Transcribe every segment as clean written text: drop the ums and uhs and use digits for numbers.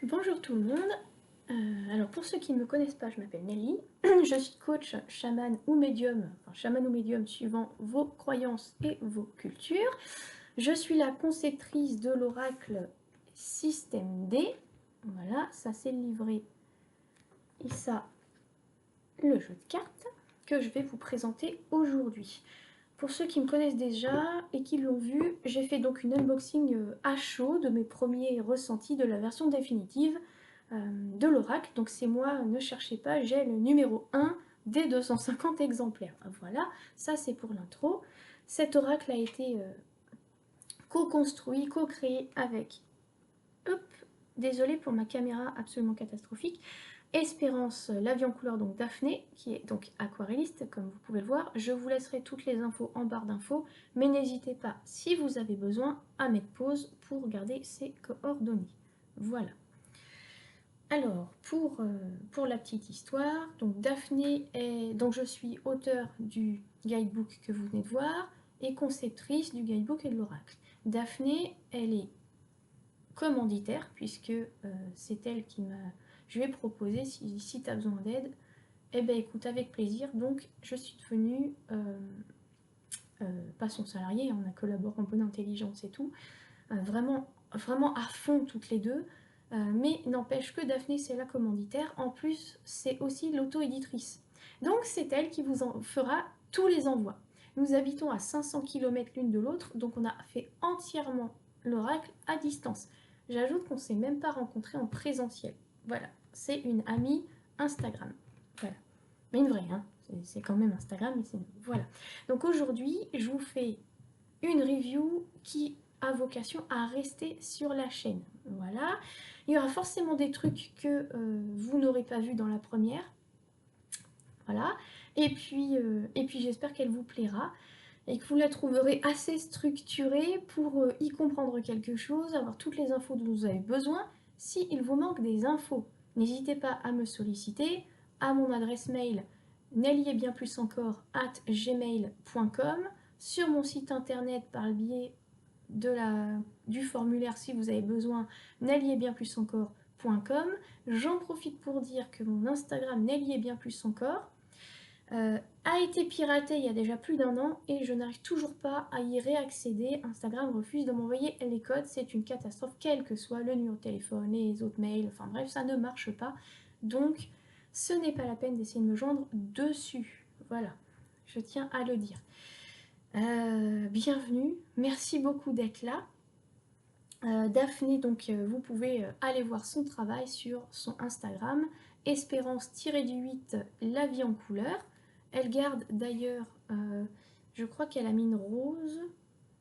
Bonjour tout le monde. Alors pour ceux qui ne me connaissent pas, je m'appelle Nelly. Je suis coach chaman ou médium, enfin chaman ou médium suivant vos croyances et vos cultures. Je suis la conceptrice de l'oracle Système D. Voilà, ça c'est le livret et ça le jeu de cartes que je vais vous présenter aujourd'hui. Pour ceux qui me connaissent déjà et qui l'ont vu, j'ai fait donc une unboxing à chaud de mes premiers ressentis de la version définitive de l'oracle. Donc c'est moi, ne cherchez pas, j'ai le numéro 1 des 250 exemplaires. Voilà, ça c'est pour l'intro. Cet oracle a été co-construit, co-créé avec, hop, désolé pour ma caméra absolument catastrophique, Espérance Lavie en couleur, donc Daphné, qui est donc aquarelliste, comme vous pouvez le voir. Je vous laisserai toutes les infos en barre d'infos, mais n'hésitez pas, si vous avez besoin, à mettre pause pour garder ses coordonnées. Voilà. Alors, pour la petite histoire, donc Daphné est... Donc je suis auteure du guidebook que vous venez de voir et conceptrice du guidebook et de l'oracle. Daphné, elle est commanditaire, puisque c'est elle qui m'a... Je lui ai proposé, si tu as besoin d'aide, eh ben écoute, avec plaisir. Donc je suis devenue, pas son salarié, on a collaboré en bonne intelligence et tout, vraiment, vraiment à fond toutes les deux. Mais n'empêche que Daphné, c'est la commanditaire. En plus, c'est aussi l'auto-éditrice. Donc, c'est elle qui vous en fera tous les envois. Nous habitons à 500 km l'une de l'autre, donc on a fait entièrement l'oracle à distance. J'ajoute qu'on ne s'est même pas rencontrés en présentiel. Voilà, c'est une amie Instagram. Voilà. Mais une vraie, hein. C'est quand même Instagram, mais c'est... Voilà. Donc aujourd'hui, je vous fais une review qui a vocation à rester sur la chaîne. Voilà. Il y aura forcément des trucs que vous n'aurez pas vu dans la première. Voilà. Et puis j'espère qu'elle vous plaira et que vous la trouverez assez structurée pour y comprendre quelque chose, avoir toutes les infos dont vous avez besoin. S'il vous manque des infos, n'hésitez pas à me solliciter à mon adresse mail nellyetbienplusencore@gmail.com, sur mon site internet par le biais du formulaire si vous avez besoin, nellyetbienplusencore.com. J'en profite pour dire que mon Instagram nellyetbienplusencore a été piraté il y a déjà plus d'1 an et je n'arrive toujours pas à y réaccéder. Instagram refuse de m'envoyer les codes, c'est une catastrophe, quel que soit le numéro de téléphone, les autres mails, enfin bref, ça ne marche pas. Donc, ce n'est pas la peine d'essayer de me joindre dessus. Voilà, je tiens à le dire. Bienvenue, merci beaucoup d'être là. Daphné, donc vous pouvez aller voir son travail sur son Instagram, Espérance-8 la vie en couleur. Elle garde d'ailleurs, je crois qu'elle a mis une rose,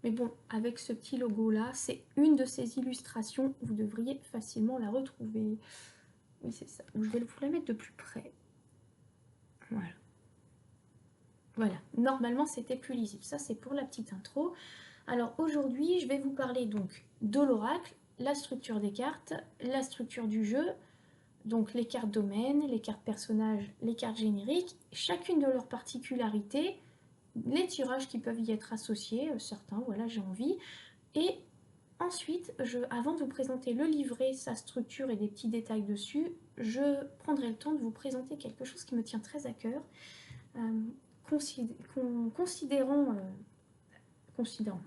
mais bon, avec ce petit logo là, c'est une de ses illustrations, vous devriez facilement la retrouver. Oui, c'est ça. Je vais vous la mettre de plus près. Voilà. Voilà, normalement c'était plus lisible. Ça c'est pour la petite intro. Alors aujourd'hui, je vais vous parler donc de l'oracle, la structure des cartes, la structure du jeu, donc les cartes domaines, les cartes personnages, les cartes génériques, chacune de leurs particularités, les tirages qui peuvent y être associés, certains, voilà, j'ai envie. Et ensuite, avant de vous présenter le livret, sa structure et des petits détails dessus, je prendrai le temps de vous présenter quelque chose qui me tient très à cœur, considérant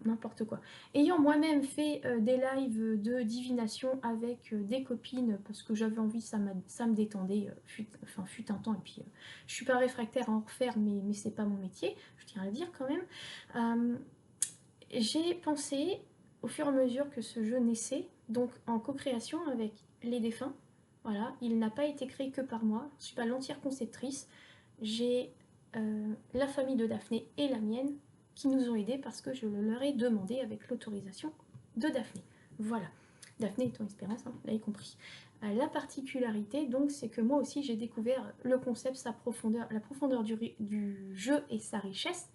n'importe quoi. Ayant moi-même fait des lives de divination avec des copines parce que j'avais envie, ça me détendait, fut un temps, et puis je suis pas réfractaire à en refaire, mais c'est pas mon métier, je tiens à le dire quand même. J'ai pensé, au fur et à mesure que ce jeu naissait, donc en co-création avec les défunts, voilà, il n'a pas été créé que par moi, je suis pas l'entière conceptrice, j'ai la famille de Daphné et la mienne qui nous ont aidés parce que je le leur ai demandé avec l'autorisation de Daphné. Voilà, Daphné étant Espérance, hein, vous l'avez compris. La particularité, donc, c'est que moi aussi j'ai découvert le concept, sa profondeur, la profondeur du jeu et sa richesse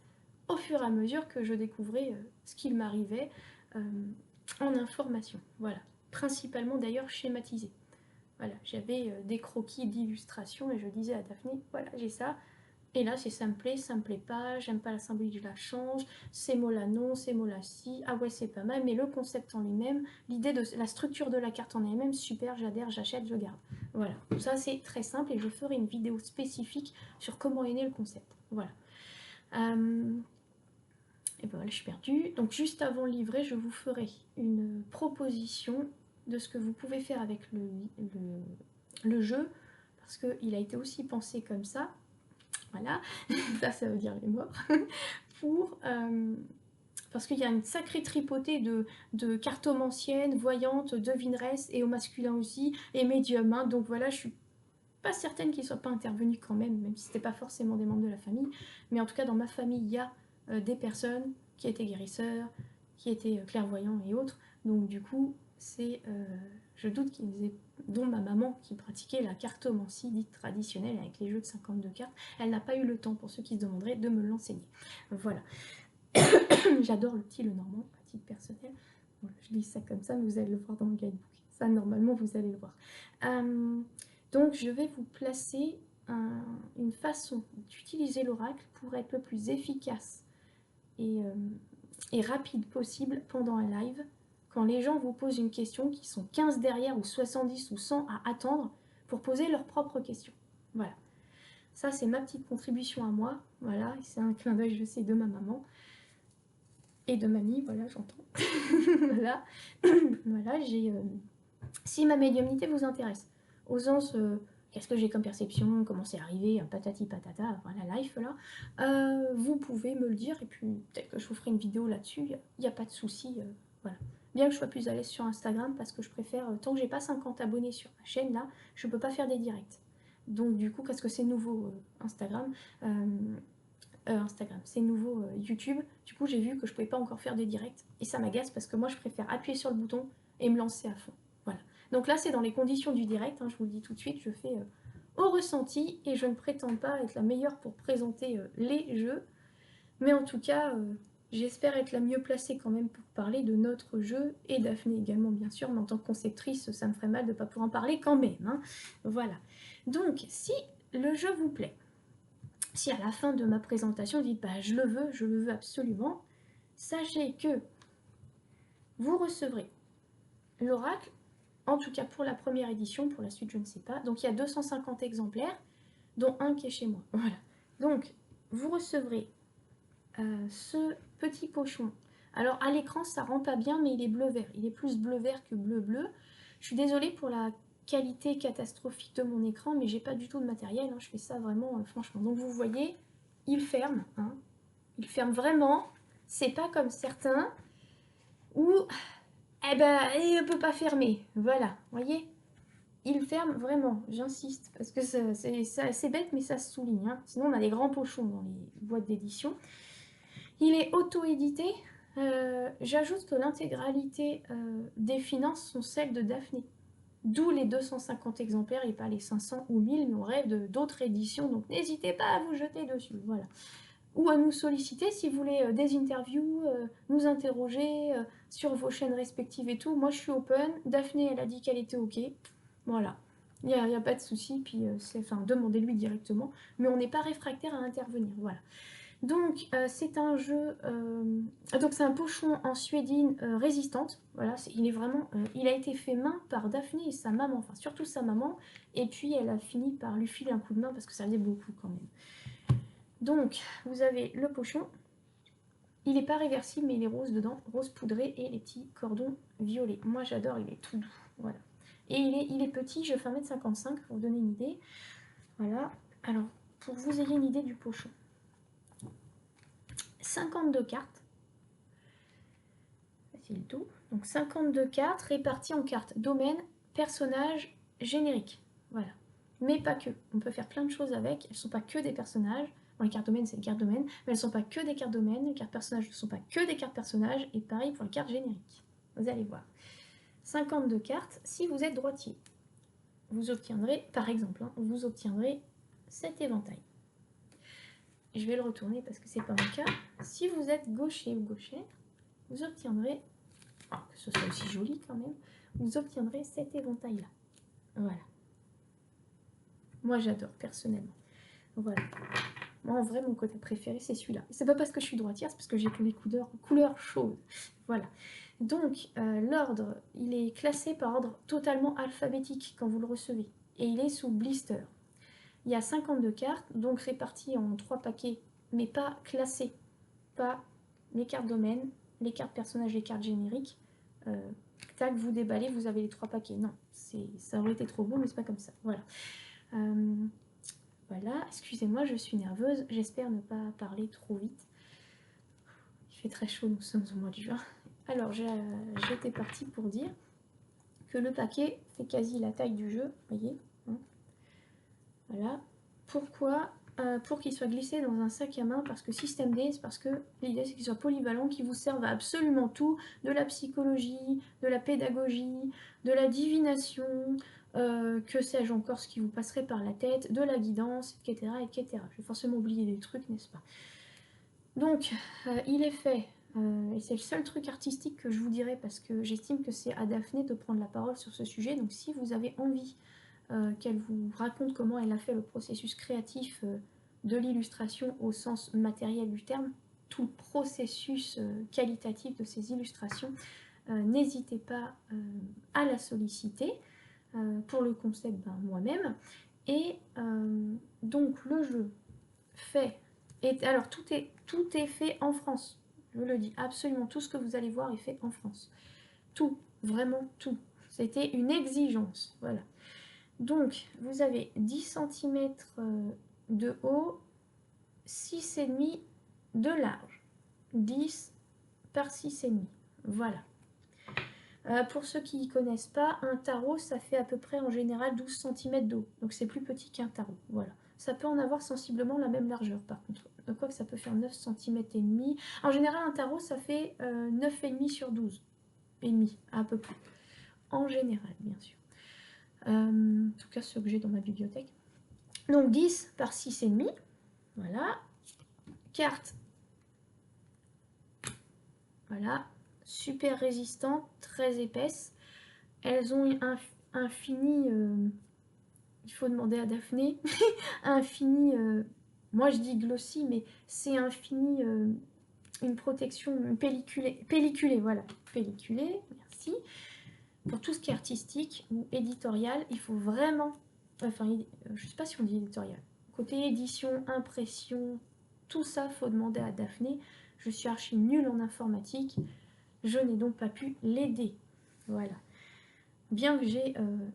au fur et à mesure que je découvrais ce qu'il m'arrivait en information. Voilà, principalement d'ailleurs schématisé. Voilà, j'avais des croquis d'illustration et je disais à Daphné, voilà, j'ai ça, Et là, c'est ça me plaît pas, j'aime pas la symbolique, je la change, ces mots-là non, ces mots-là si, ah ouais, c'est pas mal, mais le concept en lui-même, l'idée de la structure de la carte en elle-même, super, j'adhère, j'achète, je garde. Voilà, ça c'est très simple et je ferai une vidéo spécifique sur comment est né le concept. Voilà. Et ben voilà, je suis perdue. Donc juste avant le livret, je vous ferai une proposition de ce que vous pouvez faire avec le jeu, parce qu'il a été aussi pensé comme ça. Voilà, ça veut dire les morts. Pour, parce qu'il y a une sacrée tripotée de cartomanciennes, voyantes, devineresses, et au masculin aussi, et médium. Hein. Donc voilà, je suis pas certaine qu'ils ne soient pas intervenus quand même si ce n'était pas forcément des membres de la famille. Mais en tout cas, dans ma famille, il y a des personnes qui étaient guérisseurs, qui étaient clairvoyants et autres. Donc du coup, c'est, je doute qu'ils aient, dont ma maman qui pratiquait la cartomancie dite traditionnelle avec les jeux de 52 cartes, elle n'a pas eu le temps, pour ceux qui se demanderaient, de me l'enseigner. Voilà. J'adore le petit Lenormand, à titre personnel. Voilà, je lis ça comme ça, mais vous allez le voir dans le guidebook. Ça, normalement, vous allez le voir. Donc, je vais vous placer une façon d'utiliser l'oracle pour être le plus efficace et rapide possible pendant un live. Quand les gens vous posent une question, qui sont 15 derrière ou 70 ou 100 à attendre pour poser leurs propres questions. Voilà. Ça, c'est ma petite contribution à moi. Voilà, c'est un clin d'œil, je sais, de ma maman. Et de mamie, voilà, j'entends. Voilà. Voilà, j'ai... si ma médiumnité vous intéresse, osons qu'est-ce que j'ai comme perception, comment c'est arrivé, patati patata, voilà, life là, vous pouvez me le dire, et puis peut-être que je vous ferai une vidéo là-dessus, il n'y a pas de souci, voilà. Bien que je sois plus à l'aise sur Instagram, parce que je préfère, tant que j'ai pas 50 abonnés sur ma chaîne, là, je peux pas faire des directs. Donc du coup, parce que c'est nouveau Instagram, c'est nouveau YouTube, du coup j'ai vu que je pouvais pas encore faire des directs, et ça m'agace parce que moi je préfère appuyer sur le bouton et me lancer à fond. Voilà. Donc là c'est dans les conditions du direct, hein, je vous le dis tout de suite, je fais au ressenti, et je ne prétends pas être la meilleure pour présenter les jeux, mais en tout cas j'espère être la mieux placée quand même pour parler de notre jeu, et Daphné également bien sûr, mais en tant que conceptrice ça me ferait mal de ne pas pouvoir en parler quand même. Hein. Voilà. Donc si le jeu vous plaît, si à la fin de ma présentation vous dites bah, je le veux absolument, sachez que vous recevrez l'oracle, en tout cas pour la première édition, pour la suite je ne sais pas, donc il y a 250 exemplaires, dont un qui est chez moi. Voilà. Donc vous recevrez ce petit pochon. Alors à l'écran ça rend pas bien, mais il est bleu-vert, il est plus bleu-vert que bleu-bleu. Je suis désolée pour la qualité catastrophique de mon écran, mais j'ai pas du tout de matériel, hein. Je fais ça vraiment franchement. Donc vous voyez, il ferme, hein. Il ferme vraiment, c'est pas comme certains où eh ben il ne peut pas fermer. Voilà, voyez, il ferme vraiment, j'insiste, parce que c'est bête, mais ça se souligne. Hein. Sinon on a des grands pochons dans les boîtes d'édition. Il est auto-édité. J'ajoute que l'intégralité des finances sont celles de Daphné. D'où les 250 exemplaires et pas les 500 ou 1000, mais on rêve d'autres éditions, donc n'hésitez pas à vous jeter dessus. Voilà. Ou à nous solliciter si vous voulez des interviews, nous interroger sur vos chaînes respectives et tout. Moi, je suis open. Daphné, elle a dit qu'elle était OK. Voilà. Il n'y a pas de souci. Puis, demandez-lui directement. Mais on n'est pas réfractaire à intervenir. Voilà. Donc, c'est un jeu... donc, c'est un pochon en suédine résistante. Voilà. Il est vraiment... il a été fait main par Daphné et sa maman. Enfin, surtout sa maman. Et puis, elle a fini par lui filer un coup de main parce que ça faisait beaucoup quand même. Donc, vous avez le pochon. Il n'est pas réversible, mais il est rose dedans, rose poudré, et les petits cordons violets. Moi, j'adore, il est tout doux. Voilà. Et il est petit, je fais 1m55 pour vous donner une idée. Voilà. Alors, pour que vous ayez une idée du pochon. 52 cartes. Facile tout. Donc, 52 cartes réparties en cartes domaine, personnage, générique. Voilà. Mais pas que. On peut faire plein de choses avec. Elles ne sont pas que des personnages. Bon, les cartes domaines, c'est les cartes domaines, mais elles ne sont pas que des cartes domaines. Les cartes personnages ne sont pas que des cartes personnages. Et pareil pour les cartes génériques. Vous allez voir. 52 cartes. Si vous êtes droitier, vous obtiendrez, par exemple, hein, vous obtiendrez cet éventail. Je vais le retourner parce que c'est pas mon cas. Si vous êtes gaucher ou gauchère, vous obtiendrez, que ce soit aussi joli quand même, vous obtiendrez cet éventail-là. Voilà. Moi, j'adore, personnellement. Voilà. Moi, en vrai, mon côté préféré, c'est celui-là. C'est pas parce que je suis droitière, c'est parce que j'ai que les couleurs chaudes. Voilà. Donc, l'ordre, il est classé par ordre totalement alphabétique quand vous le recevez. Et il est sous blister. Il y a 52 cartes, donc réparties en 3 paquets, mais pas classées. Pas les cartes domaines, les cartes personnages, les cartes génériques. Tac, vous déballez, vous avez les 3 paquets. Non, ça aurait été trop beau, mais c'est pas comme ça. Voilà. Voilà, excusez-moi, je suis nerveuse. J'espère ne pas parler trop vite. Il fait très chaud, nous sommes au mois de juin. Alors, j'étais partie pour dire que le paquet fait quasi la taille du jeu, voyez. Hein. Voilà. Pourquoi pour qu'il soit glissé dans un sac à main, parce que système D, c'est parce que l'idée c'est qu'il soit polyvalent, qu'il vous serve à absolument tout, de la psychologie, de la pédagogie, de la divination, que sais-je encore, ce qui vous passerait par la tête, de la guidance, etc. etc. Je vais forcément oublier des trucs, n'est-ce pas? Donc, il est fait, et c'est le seul truc artistique que je vous dirai, parce que j'estime que c'est à Daphné de prendre la parole sur ce sujet, donc si vous avez envie qu'elle vous raconte comment elle a fait le processus créatif de l'illustration au sens matériel du terme, tout le processus qualitatif de ces illustrations, n'hésitez pas à la solliciter pour le concept moi-même. Et donc le jeu fait, et alors tout est fait en France, je le dis, absolument tout ce que vous allez voir est fait en France. Tout, vraiment tout. C'était une exigence, voilà. Donc, vous avez 10 cm de haut, 6,5 de large. 10 par 6,5. Voilà. Pour ceux qui ne connaissent pas, un tarot, ça fait à peu près en général 12 cm d'eau. Donc c'est plus petit qu'un tarot. Voilà. Ça peut en avoir sensiblement la même largeur par contre. Quoi que ça peut faire 9 cm et demi. En général, un tarot, ça fait 9,5 sur 12. Et demi, à peu près. En général, bien sûr. En tout cas, ceux que j'ai dans ma bibliothèque. Donc 10 par 6,5. Voilà. Carte. Voilà. Super résistantes, très épaisses. Elles ont un fini... il faut demander à Daphné. Un fini... moi je dis glossy, mais c'est un fini... une protection pelliculée, voilà. Pelliculée, merci. Pour tout ce qui est artistique ou éditorial, il faut vraiment... Enfin, je ne sais pas si on dit éditorial. Côté édition, impression, tout ça, faut demander à Daphné. Je suis archi nulle en informatique. Je n'ai donc pas pu l'aider. Voilà. Bien que j'ai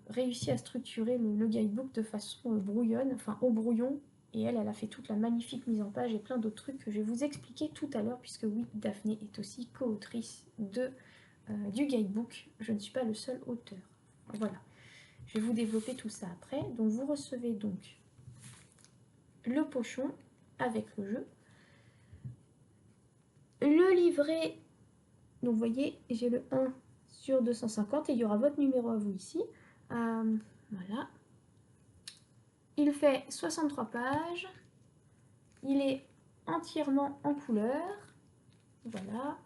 réussi à structurer le guidebook de façon brouillonne, enfin au brouillon, et elle a fait toute la magnifique mise en page et plein d'autres trucs que je vais vous expliquer tout à l'heure, puisque oui, Daphné est aussi co-autrice du guidebook. Je ne suis pas le seul auteur. Voilà. Je vais vous développer tout ça après. Donc vous recevez donc le pochon avec le jeu. Le livret, donc vous voyez, j'ai le 1 sur 250 et il y aura votre numéro à vous ici. Voilà. Il fait 63 pages. Il est entièrement en couleur. Voilà.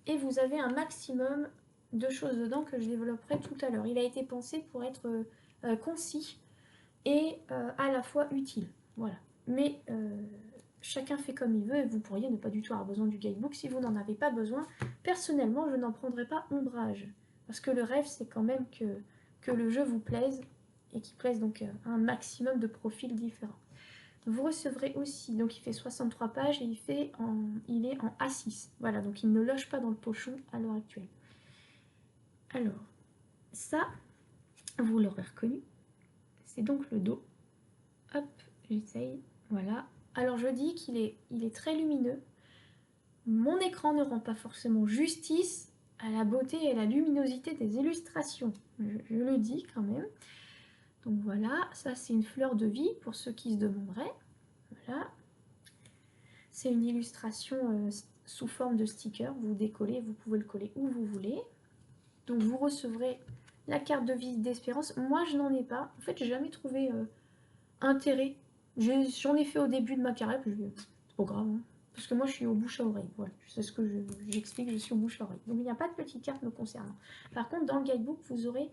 Et vous avez un maximum de choses dedans que je développerai tout à l'heure. Il a été pensé pour être concis et à la fois utile. Voilà. Mais chacun fait comme il veut et vous pourriez ne pas du tout avoir besoin du guidebook si vous n'en avez pas besoin. Personnellement, je n'en prendrai pas ombrage. Parce que le rêve, c'est quand même que le jeu vous plaise et qu'il plaise donc un maximum de profils différents. Vous recevrez aussi, donc il fait 63 pages et il est en A6. Voilà, donc il ne loge pas dans le pochon à l'heure actuelle. Alors, ça, vous l'aurez reconnu. C'est donc le dos. Hop, j'essaye. Voilà. Alors je dis qu'il est très lumineux. Mon écran ne rend pas forcément justice à la beauté et à la luminosité des illustrations. Je le dis quand même. Donc voilà, ça c'est une fleur de vie pour ceux qui se demanderaient. Voilà. C'est une illustration sous forme de sticker. Vous décollez, vous pouvez le coller où vous voulez. Donc vous recevrez la carte de visite d'Espérance. Moi je n'en ai pas. En fait, j'ai jamais trouvé intérêt. J'en ai fait au début de ma carrière, puis c'est pas grave. Hein. Parce que moi je suis au bouche à oreille. Voilà, c'est ce que j'explique, je suis au bouche à oreille. Donc il n'y a pas de petite carte me concernant. Par contre, dans le guidebook, vous aurez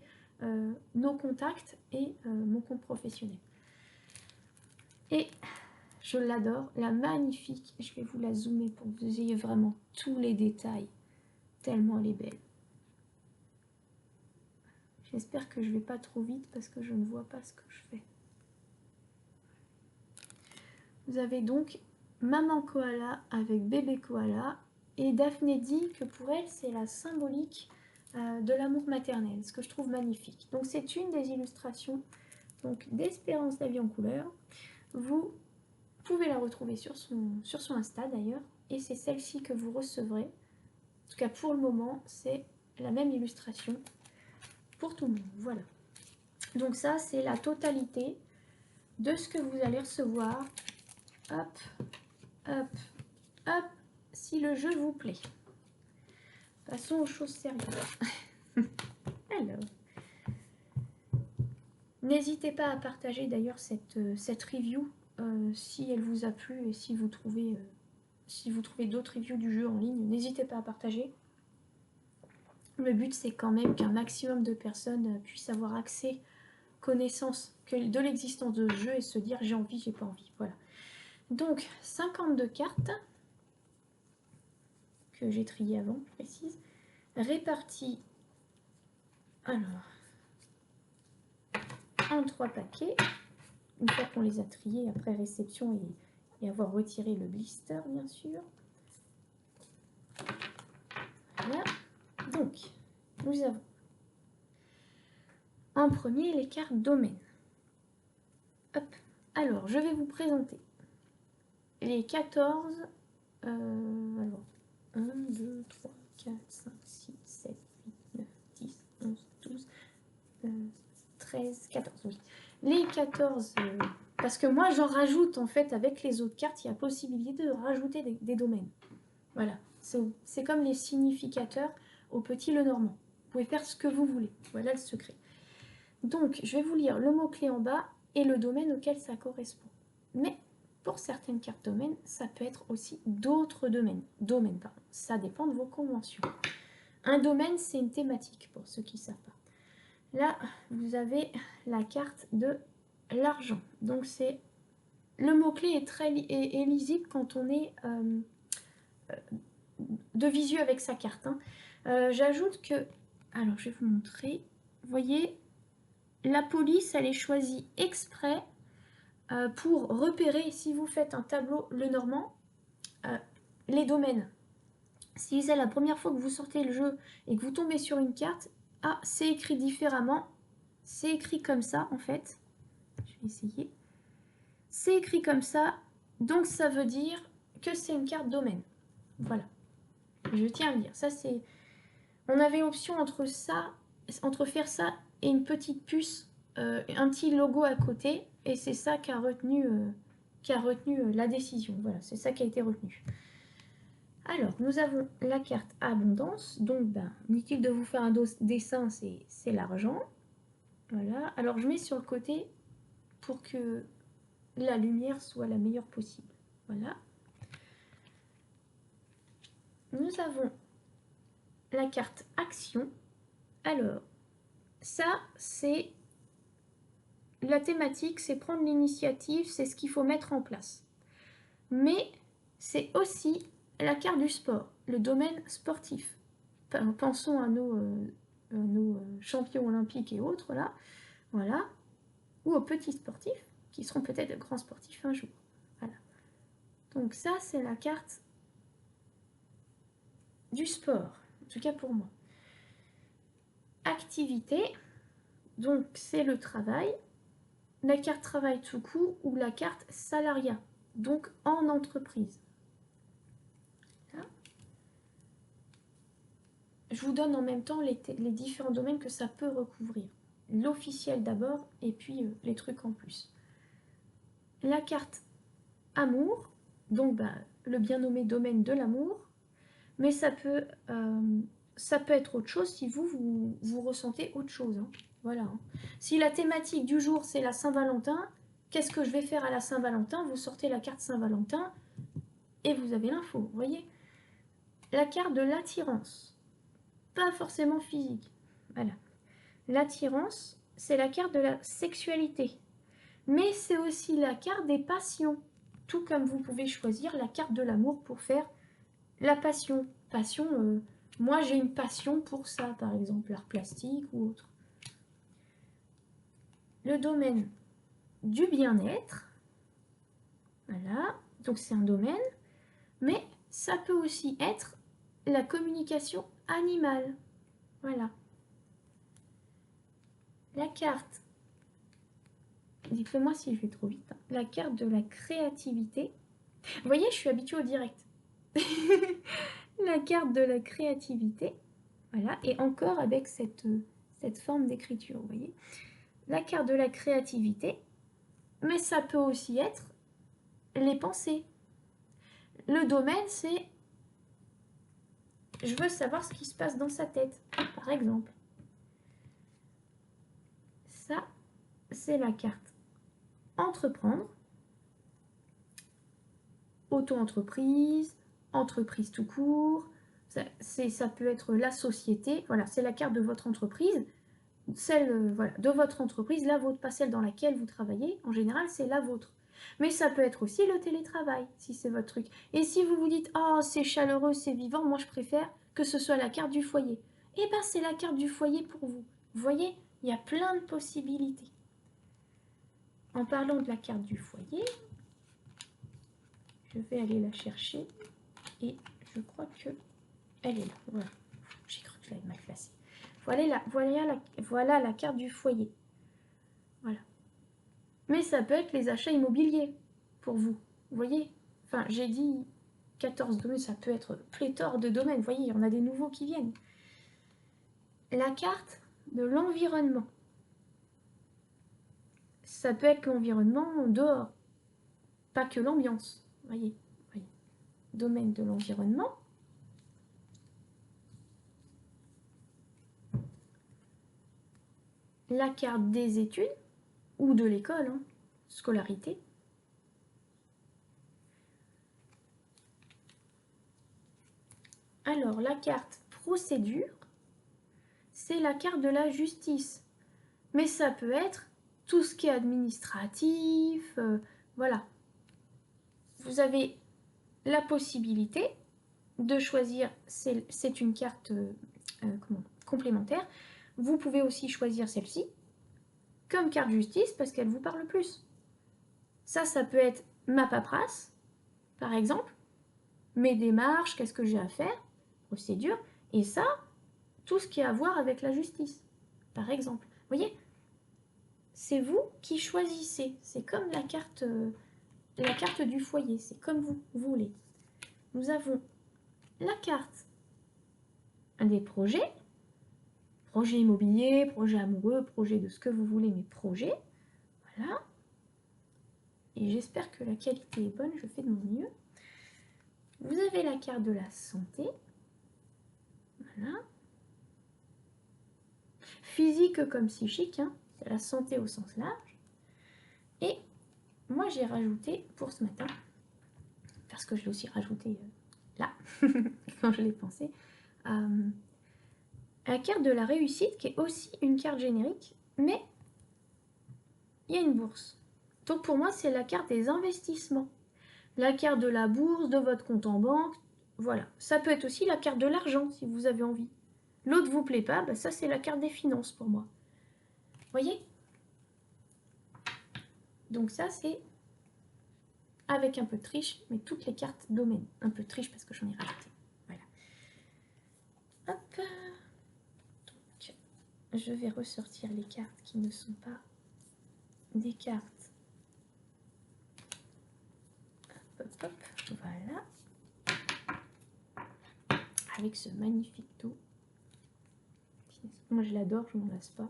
nos contacts et mon compte professionnel. Et je l'adore, la magnifique. Je vais vous la zoomer pour que vous ayez vraiment tous les détails, tellement elle est belle. J'espère que je ne vais pas trop vite parce que je ne vois pas ce que je fais. Vous avez donc maman koala avec bébé koala. Et Daphné dit que pour elle, c'est la symbolique de l'amour maternel, ce que je trouve magnifique. Donc c'est une des illustrations d'Espérance la vie en couleur. Vous pouvez la retrouver sur son Insta d'ailleurs. Et c'est celle-ci que vous recevrez. En tout cas pour le moment, c'est la même illustration pour tout le monde. Voilà. Donc ça, c'est la totalité de ce que vous allez recevoir. Hop, hop, hop, si le jeu vous plaît. Passons aux choses sérieuses. Alors, n'hésitez pas à partager d'ailleurs cette review si elle vous a plu et si vous trouvez d'autres reviews du jeu en ligne. N'hésitez pas à partager. Le but, c'est quand même qu'un maximum de personnes puissent avoir accès, connaissance de l'existence de ce jeu et se dire j'ai envie, j'ai pas envie. Voilà. Donc, 52 cartes que j'ai triées avant, je précise, réparties alors en 3 paquets. Une fois qu'on les a triés après réception et avoir retiré le blister, bien sûr. Voilà. Donc, nous avons en premier les cartes domaine. Hop. Alors, je vais vous présenter les 14. Alors, 1, 2, 3, 4, 5, 6, 7, 8, 9, 10, 11, 12, 13, 14. Oui. Les 14, parce que moi j'en rajoute en fait avec les autres cartes, il y a possibilité de rajouter des domaines. Voilà, c'est comme les significateurs au petit Lenormand. Vous pouvez faire ce que vous voulez, voilà le secret. Donc je vais vous lire le mot-clé en bas et le domaine auquel ça correspond. Mais pour certaines cartes domaines, ça peut être aussi d'autres domaines. Ça dépend de vos conventions. Un domaine, c'est une thématique pour ceux qui ne savent pas. Là, vous avez la carte de l'argent. Donc, c'est le mot-clé est lisible quand on est de visu avec sa carte. Hein. J'ajoute que... Alors, je vais vous montrer. Vous voyez, la police, elle est choisie exprès pour repérer, si vous faites un tableau Lenormand, les domaines. Si c'est la première fois que vous sortez le jeu et que vous tombez sur une carte, ah, c'est écrit différemment. C'est écrit comme ça, en fait. Je vais essayer. C'est écrit comme ça, donc ça veut dire que c'est une carte domaine. Voilà. Je tiens à le dire. Ça, c'est... On avait option entre faire ça et une petite puce, un petit logo à côté, et c'est ça qui a retenu la décision. Voilà, c'est ça qui a été retenu. Alors, nous avons la carte abondance. Donc, inutile de vous faire un dessin, c'est l'argent. Voilà. Alors, je mets sur le côté pour que la lumière soit la meilleure possible. Voilà. Nous avons la carte action. Alors, ça, c'est la thématique, c'est prendre l'initiative, c'est ce qu'il faut mettre en place. Mais c'est aussi la carte du sport, le domaine sportif. Pensons à nos champions olympiques et autres, là. Voilà. Ou aux petits sportifs, qui seront peut-être de grands sportifs un jour. Voilà. Donc ça, c'est la carte du sport, en tout cas pour moi. Activité, donc c'est le travail. La carte travail tout court ou la carte salariat, donc en entreprise. Là. Je vous donne en même temps les différents domaines que ça peut recouvrir. L'officiel d'abord et puis les trucs en plus. La carte amour, donc le bien nommé domaine de l'amour, mais ça peut être autre chose si vous ressentez autre chose. Hein. Voilà. Hein. Si la thématique du jour c'est la Saint-Valentin, qu'est-ce que je vais faire à la Saint-Valentin? Vous sortez la carte Saint-Valentin et vous avez l'info, vous voyez. La carte de l'attirance, pas forcément physique. Voilà. L'attirance, c'est la carte de la sexualité. Mais c'est aussi la carte des passions. tout comme vous pouvez choisir la carte de l'amour pour faire la passion. Passion, moi j'ai une passion pour ça, par exemple, l'art plastique ou autre. Le domaine du bien-être, voilà, donc c'est un domaine, mais ça peut aussi être la communication animale, voilà. La carte, dites-le-moi si je vais trop vite, hein. La carte de la créativité, vous voyez, je suis habituée au direct. La carte de la créativité, voilà, et encore avec cette forme d'écriture, vous voyez. La carte de la créativité, mais ça peut aussi être les pensées. Le domaine, c'est je veux savoir ce qui se passe dans sa tête, par exemple. Ça, c'est la carte entreprendre, auto-entreprise, entreprise tout court. Ça peut être la société. Voilà, c'est la carte de votre entreprise. Celle voilà, de votre entreprise, la vôtre, pas celle dans laquelle vous travaillez. En général, c'est la vôtre. Mais ça peut être aussi le télétravail, si c'est votre truc. Et si vous vous dites « Oh, c'est chaleureux, c'est vivant, moi je préfère que ce soit la carte du foyer. » Eh bien, c'est la carte du foyer pour vous. Vous voyez, il y a plein de possibilités. En parlant de la carte du foyer, je vais aller la chercher. Et je crois que elle est là. Voilà. J'ai cru que je l'avais mal placée. Voilà la carte du foyer. Voilà. Mais ça peut être les achats immobiliers pour vous. Vous voyez? Enfin, j'ai dit 14 domaines, ça peut être pléthore de domaines. Vous voyez, il y en a des nouveaux qui viennent. La carte de l'environnement. Ça peut être l'environnement dehors, pas que l'ambiance. Vous voyez? Domaine de l'environnement. La carte des études ou de l'école, hein, scolarité. Alors, la carte procédure, c'est la carte de la justice. Mais ça peut être tout ce qui est administratif, voilà. Vous avez la possibilité de choisir, c'est une carte complémentaire. Vous pouvez aussi choisir celle-ci comme carte justice parce qu'elle vous parle plus. Ça peut être ma paperasse, par exemple, mes démarches, qu'est-ce que j'ai à faire, procédure, et ça, tout ce qui a à voir avec la justice, par exemple. Vous voyez, c'est vous qui choisissez. C'est comme la carte du foyer, c'est comme vous voulez. Nous avons la carte des projets, projet immobilier, projet amoureux, projet de ce que vous voulez, mais projet, voilà. Et j'espère que la qualité est bonne, je fais de mon mieux. Vous avez la carte de la santé, voilà. Physique comme psychique, hein, c'est la santé au sens large. Et moi j'ai rajouté pour ce matin, parce que je l'ai aussi rajouté là, quand je l'ai pensé, la carte de la réussite qui est aussi une carte générique, mais il y a une bourse. Donc pour moi c'est la carte des investissements. La carte de la bourse, de votre compte en banque, voilà. Ça peut être aussi la carte de l'argent si vous avez envie. L'autre vous plaît pas, bah ça c'est la carte des finances pour moi. Voyez? Donc ça c'est avec un peu de triche, mais toutes les cartes domaine. Un peu de triche parce que j'en ai rajouté. Voilà. Hop. Donc, je vais ressortir les cartes qui ne sont pas des cartes. Hop, hop, hop. Voilà. Avec ce magnifique dos. Moi je l'adore, je m'en lasse pas.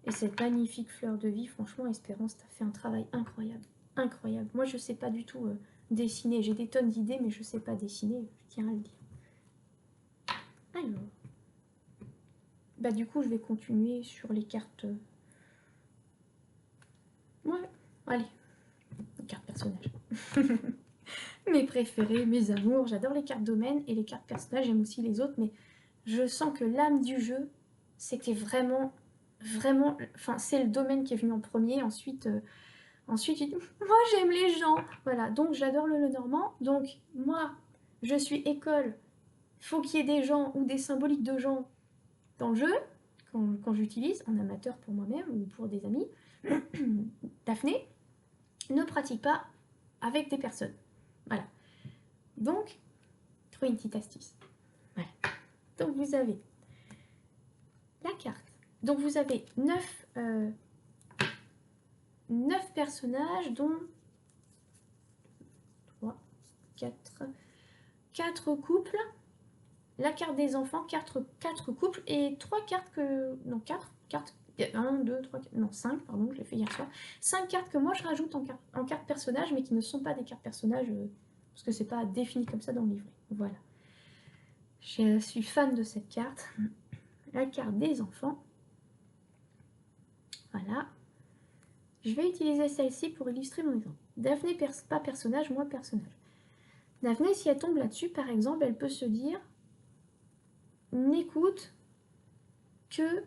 Et cette magnifique fleur de vie, franchement, Espérance, t'as fait un travail incroyable. Incroyable. Moi, je sais pas du tout dessiner. J'ai des tonnes d'idées, mais je sais pas dessiner, je tiens à le dire. Alors, bah du coup, je vais continuer sur les cartes. Ouais, allez, les cartes personnages. Mes préférés, mes amours. J'adore les cartes domaines et les cartes personnages. J'aime aussi les autres, mais je sens que l'âme du jeu, c'était vraiment, enfin, c'est le domaine qui est venu en premier. Ensuite, tu dis, moi j'aime les gens. Voilà, donc j'adore le Lenormand. Donc moi, je suis école. Il faut qu'il y ait des gens ou des symboliques de gens dans le jeu, quand j'utilise, en amateur pour moi-même ou pour des amis. Daphné ne pratique pas avec des personnes. Voilà. Donc, trouver une petite astuce. Voilà. Donc vous avez la carte. Donc vous avez 9 personnages, dont 3, 4 couples. La carte des enfants, 4 couples et 3 cartes que... Non, 4 cartes. 1, 2, 3, 4, non, 5, pardon, je l'ai fait hier soir. 5 cartes que moi je rajoute en cartes personnages, mais qui ne sont pas des cartes personnages, parce que c'est pas défini comme ça dans le livret. Voilà. Je suis fan de cette carte. La carte des enfants. Voilà. Je vais utiliser celle-ci pour illustrer mon exemple. Daphné, pas personnage, moi personnage. Daphné, si elle tombe là-dessus, par exemple, elle peut se dire, n'écoute que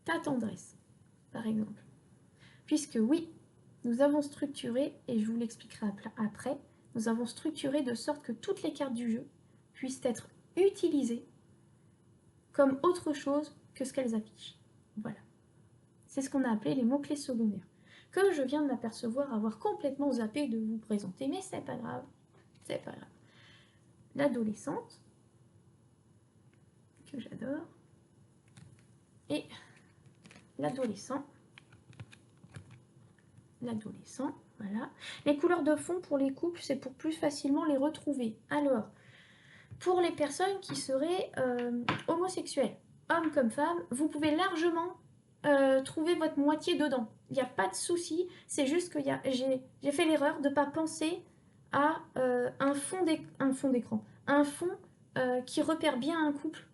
ta tendresse, par exemple. Puisque oui, nous avons structuré, et je vous l'expliquerai après, nous avons structuré de sorte que toutes les cartes du jeu puissent être utilisées comme autre chose que ce qu'elles affichent. Voilà. C'est ce qu'on a appelé les mots-clés secondaires. Que je viens de m'apercevoir avoir complètement zappé de vous présenter, mais c'est pas grave. C'est pas grave. L'adolescente, que j'adore, et l'adolescent. L'adolescent, voilà. Les couleurs de fond pour les couples, c'est pour plus facilement les retrouver. Alors, pour les personnes qui seraient homosexuelles, hommes comme femmes, vous pouvez largement trouver votre moitié dedans. Il n'y a pas de souci, c'est juste que j'ai fait l'erreur de ne pas penser à un fond d'écran, un fond qui repère bien un couple,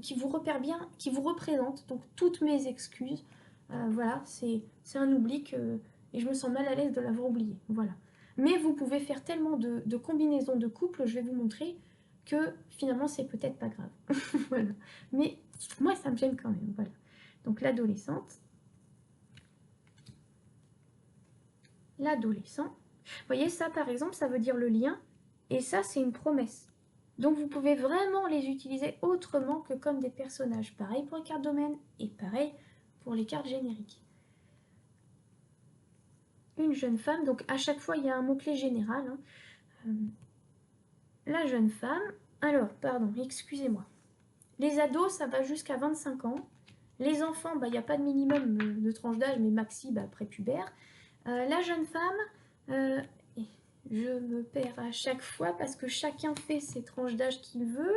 qui vous repère bien, qui vous représente. Donc toutes mes excuses, voilà, c'est un oubli et je me sens mal à l'aise de l'avoir oublié. Voilà. Mais vous pouvez faire tellement de combinaisons de couples, je vais vous montrer, que finalement c'est peut-être pas grave. Voilà. Mais moi ça me gêne quand même. Voilà. Donc l'adolescente, l'adolescent. Vous voyez ça par exemple, ça veut dire le lien, et ça c'est une promesse. Donc vous pouvez vraiment les utiliser autrement que comme des personnages. Pareil pour les cartes domaines et pareil pour les cartes génériques. Une jeune femme, donc à chaque fois il y a un mot-clé général. Hein. La jeune femme, alors pardon, excusez-moi. Les ados, ça va jusqu'à 25 ans. Les enfants, il n'y a pas de minimum de tranche d'âge, mais maxi, prépubère. La jeune femme, je me perds à chaque fois parce que chacun fait ses tranches d'âge qu'il veut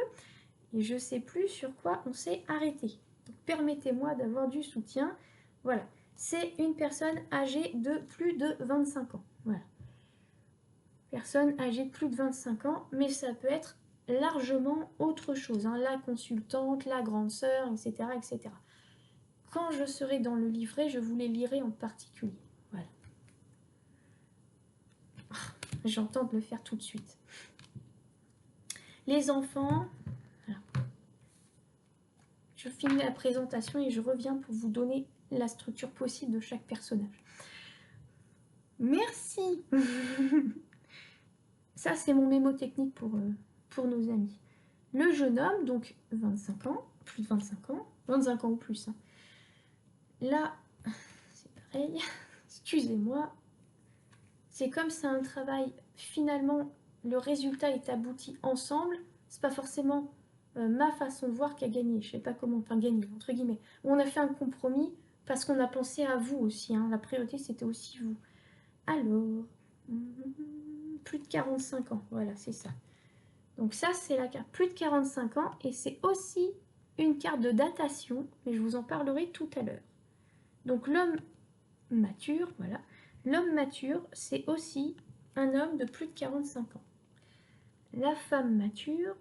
et je ne sais plus sur quoi on s'est arrêté. Donc permettez-moi d'avoir du soutien. Voilà, c'est une personne âgée de plus de 25 ans. Voilà. Personne âgée de plus de 25 ans, mais ça peut être largement autre chose, hein, la consultante, la grande sœur, etc., etc. Quand je serai dans le livret, je vous les lirai en particulier. Voilà. J'entends de le faire tout de suite. Les enfants, voilà. Je finis la présentation et je reviens pour vous donner la structure possible de chaque personnage. Merci. Ça, c'est mon mémo technique pour nos amis. Le jeune homme, donc 25 ans, plus de 25 ans, 25 ans ou plus. Hein. Là, c'est pareil, excusez-moi. C'est comme c'est un travail, finalement, le résultat est abouti ensemble. C'est pas forcément ma façon de voir qui a gagné. Je sais pas comment, enfin gagné, entre guillemets. On a fait un compromis parce qu'on a pensé à vous aussi. Hein. La priorité, c'était aussi vous. Alors, plus de 45 ans, voilà, c'est ça. Donc ça, c'est la carte plus de 45 ans et c'est aussi une carte de datation, mais je vous en parlerai tout à l'heure. Donc l'homme mature, voilà. L'homme mature, c'est aussi un homme de plus de 45 ans. La femme mature,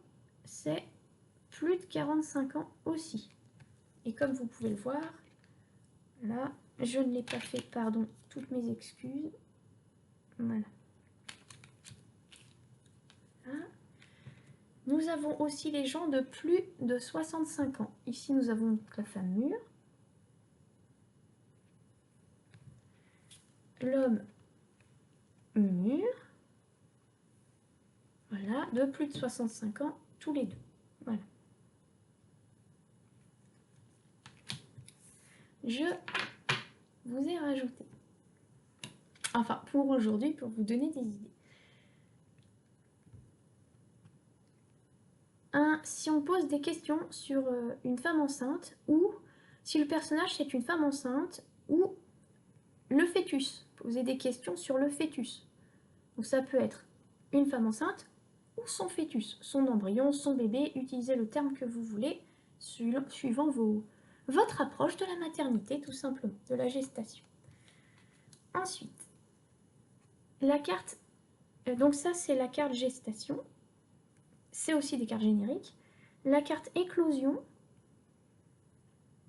c'est plus de 45 ans aussi. Et comme vous pouvez le voir, là, je ne l'ai pas fait, pardon, toutes mes excuses. Voilà. Là. Nous avons aussi les gens de plus de 65 ans. Ici, nous avons la femme mûre. l'homme mûr, voilà, de plus de 65 ans, tous les deux. Voilà. Je vous ai rajouté. Enfin, pour aujourd'hui, pour vous donner des idées. Si on pose des questions sur une femme enceinte, ou si le personnage c'est une femme enceinte, ou le fœtus. Poser des questions sur le fœtus. Donc ça peut être une femme enceinte ou son fœtus, son embryon, son bébé. Utilisez le terme que vous voulez, suivant votre approche de la maternité, tout simplement, de la gestation. Ensuite, la carte, donc ça c'est la carte gestation, c'est aussi des cartes génériques. La carte éclosion,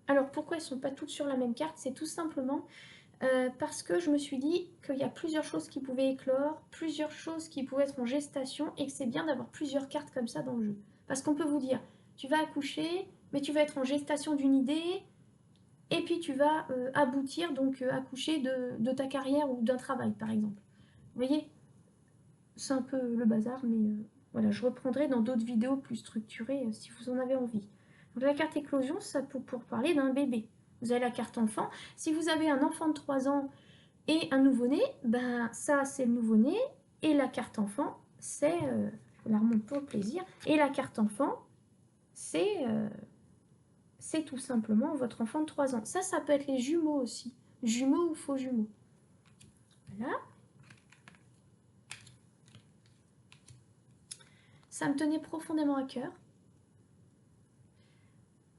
alors pourquoi elles ne sont pas toutes sur la même carte? C'est tout simplement parce que je me suis dit qu'il y a plusieurs choses qui pouvaient éclore, plusieurs choses qui pouvaient être en gestation, et que c'est bien d'avoir plusieurs cartes comme ça dans le jeu. Parce qu'on peut vous dire, tu vas accoucher, mais tu vas être en gestation d'une idée, et puis tu vas aboutir, donc accoucher de ta carrière ou d'un travail, par exemple. Vous voyez? C'est un peu le bazar, mais voilà, je reprendrai dans d'autres vidéos plus structurées si vous en avez envie. Donc la carte éclosion, ça pour parler d'un bébé. Vous avez la carte enfant. Si vous avez un enfant de 3 ans et un nouveau-né, ben ça c'est le nouveau-né, et la carte enfant, c'est, je la remonte pour le plaisir, et la carte enfant, c'est tout simplement votre enfant de 3 ans. Ça peut être les jumeaux aussi, jumeaux ou faux jumeaux. Voilà. Ça me tenait profondément à cœur.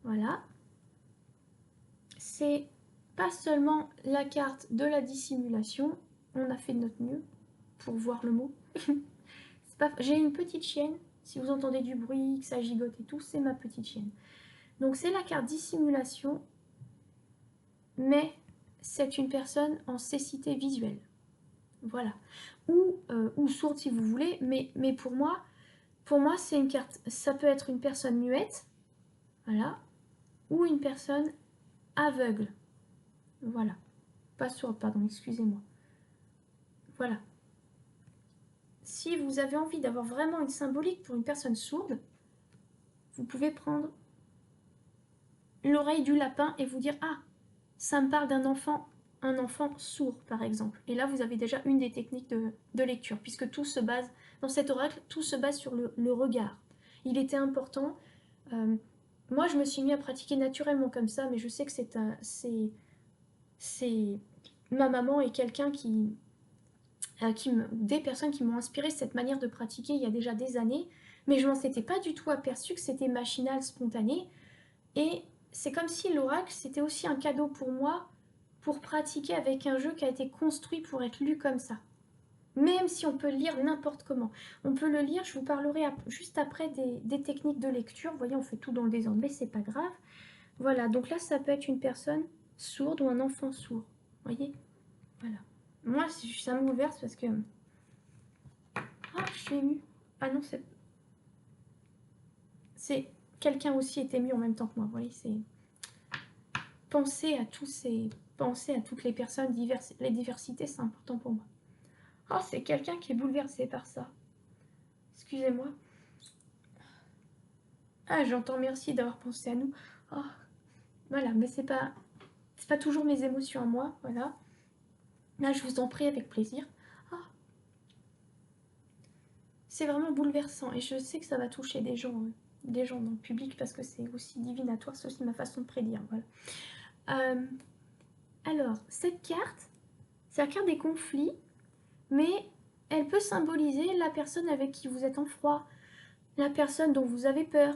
Voilà. C'est pas seulement la carte de la dissimulation, on a fait de notre mieux pour voir le mot. J'ai une petite chienne, si vous entendez du bruit, que ça gigote et tout, c'est ma petite chienne. Donc c'est la carte dissimulation, mais c'est une personne en cécité visuelle. Voilà. Ou sourde si vous voulez, mais pour moi c'est une carte, ça peut être une personne muette, voilà, ou une personne aveugle. Voilà. Pas sourde, pardon, excusez-moi. Voilà. Si vous avez envie d'avoir vraiment une symbolique pour une personne sourde, vous pouvez prendre l'oreille du lapin et vous dire « Ah, ça me parle d'un enfant, un enfant sourd, par exemple. » Et là, vous avez déjà une des techniques de lecture, puisque tout se base, dans cet oracle, tout se base sur le regard. Il était important. Moi, je me suis mis à pratiquer naturellement comme ça, mais je sais que c'est ma maman et quelqu'un des personnes qui m'ont inspiré cette manière de pratiquer il y a déjà des années, mais je m'en étais pas du tout aperçu que c'était machinal, spontané, et c'est comme si l'oracle c'était aussi un cadeau pour moi pour pratiquer avec un jeu qui a été construit pour être lu comme ça. Même si on peut le lire n'importe comment. On peut le lire, je vous parlerai juste après des techniques de lecture. Vous voyez, on fait tout dans le désordre, mais c'est pas grave. Voilà, donc là, ça peut être une personne sourde ou un enfant sourd. Vous voyez? Voilà. Moi, ça me bouleverse parce que... Ah, je suis émue. Ah non, c'est... Quelqu'un aussi est ému en même temps que moi. Vous voyez, c'est... Penser à toutes les personnes diverses. Les diversités, c'est important pour moi. Oh, c'est quelqu'un qui est bouleversé par ça. Excusez-moi. Ah, j'entends merci d'avoir pensé à nous. Oh, voilà, mais c'est pas toujours mes émotions à moi, voilà. Là, je vous en prie avec plaisir. Oh. C'est vraiment bouleversant et je sais que ça va toucher des gens dans le public parce que c'est aussi divinatoire, c'est aussi ma façon de prédire, voilà. Alors, cette carte, c'est la carte des conflits, mais elle peut symboliser la personne avec qui vous êtes en froid, la personne dont vous avez peur,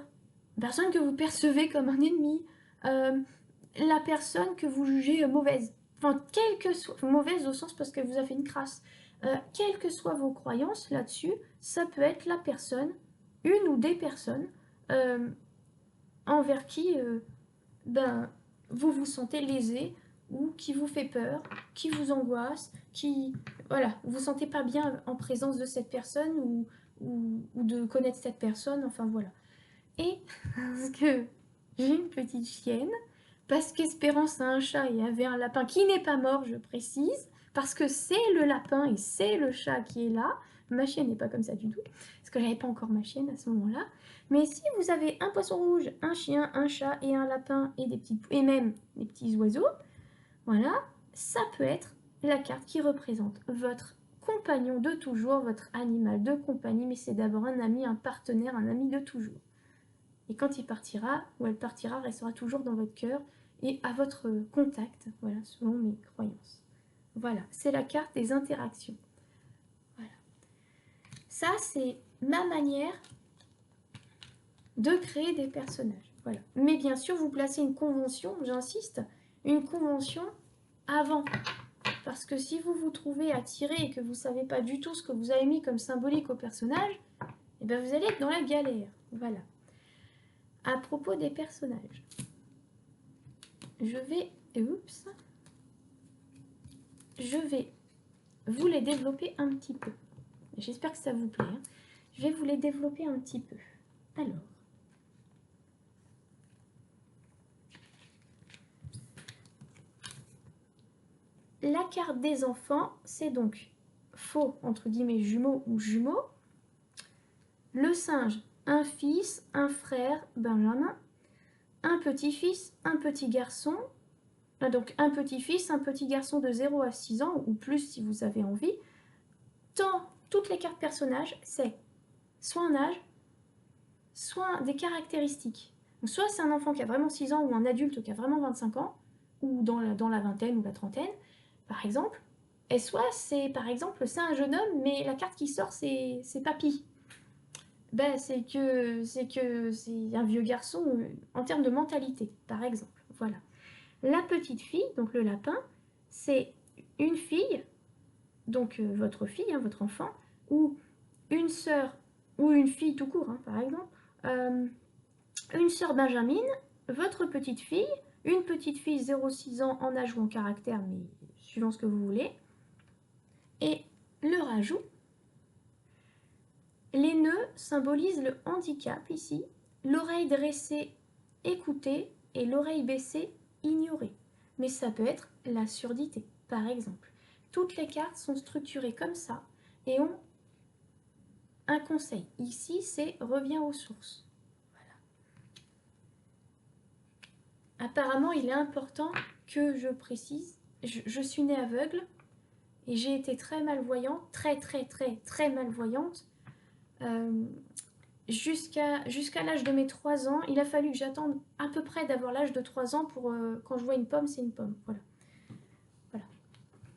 la personne que vous percevez comme un ennemi, la personne que vous jugez mauvaise. Enfin, quelle que soit... Mauvaise au sens parce que vous avez fait une crasse. Quelles que soient vos croyances là-dessus, ça peut être la personne, une ou des personnes, envers qui vous vous sentez lésé, ou qui vous fait peur, qui vous angoisse, voilà, vous vous sentez pas bien en présence de cette personne, ou de connaître cette personne, enfin voilà. Et parce que j'ai une petite chienne, parce qu'Espérance a un chat et avait un lapin qui n'est pas mort, je précise, parce que c'est le lapin et c'est le chat qui est là. Ma chienne n'est pas comme ça du tout, parce que j'avais pas encore ma chienne à ce moment-là. Mais si vous avez un poisson rouge, un chien, un chat et un lapin et même des petits oiseaux, voilà, ça peut être la carte qui représente votre compagnon de toujours, votre animal de compagnie, mais c'est d'abord un ami, un partenaire, un ami de toujours. Et quand il partira, ou elle partira, restera toujours dans votre cœur et à votre contact, voilà, selon mes croyances. Voilà, c'est la carte des interactions. Voilà. Ça, c'est ma manière de créer des personnages. Voilà. Mais bien sûr, vous placez une convention, j'insiste, une convention avant. Parce que si vous vous trouvez attiré et que vous ne savez pas du tout ce que vous avez mis comme symbolique au personnage, eh bien vous allez être dans la galère. Voilà. À propos des personnages, je vais vous les développer un petit peu. J'espère que ça vous plaît. Hein. Je vais vous les développer un petit peu. Alors, la carte des enfants, c'est donc faux, entre guillemets, jumeaux ou jumeaux. Le singe, un fils, un frère, Benjamin, un petit-fils, un petit garçon, donc un petit-fils, un petit garçon de 0 à 6 ans, ou plus si vous avez envie. Toutes les cartes personnages, c'est soit un âge, soit des caractéristiques. Donc soit c'est un enfant qui a vraiment 6 ans, ou un adulte qui a vraiment 25 ans, ou dans la vingtaine ou la trentaine, par exemple. Et soit c'est, par exemple, c'est un jeune homme, mais la carte qui sort, c'est papy. Ben, c'est un vieux garçon en termes de mentalité, par exemple. Voilà. La petite fille, donc le lapin, c'est une fille, donc votre fille, hein, votre enfant, ou une sœur, ou une fille tout court, hein, par exemple, une sœur Benjamine, votre petite fille, une petite fille 0,6 ans en âge ou en caractère, mais suivant ce que vous voulez, et le rajout. Les nœuds symbolisent le handicap ici, l'oreille dressée, écouter, et l'oreille baissée, ignorer. Mais ça peut être la surdité, par exemple. Toutes les cartes sont structurées comme ça et ont un conseil. Ici, c'est reviens aux sources. Voilà. Apparemment, il est important que je précise, je suis née aveugle et j'ai été très malvoyante, très malvoyante. Jusqu'à l'âge de mes 3 ans, il a fallu que j'attende à peu près d'avoir l'âge de 3 ans pour quand je vois une pomme, c'est une pomme. Voilà. Voilà.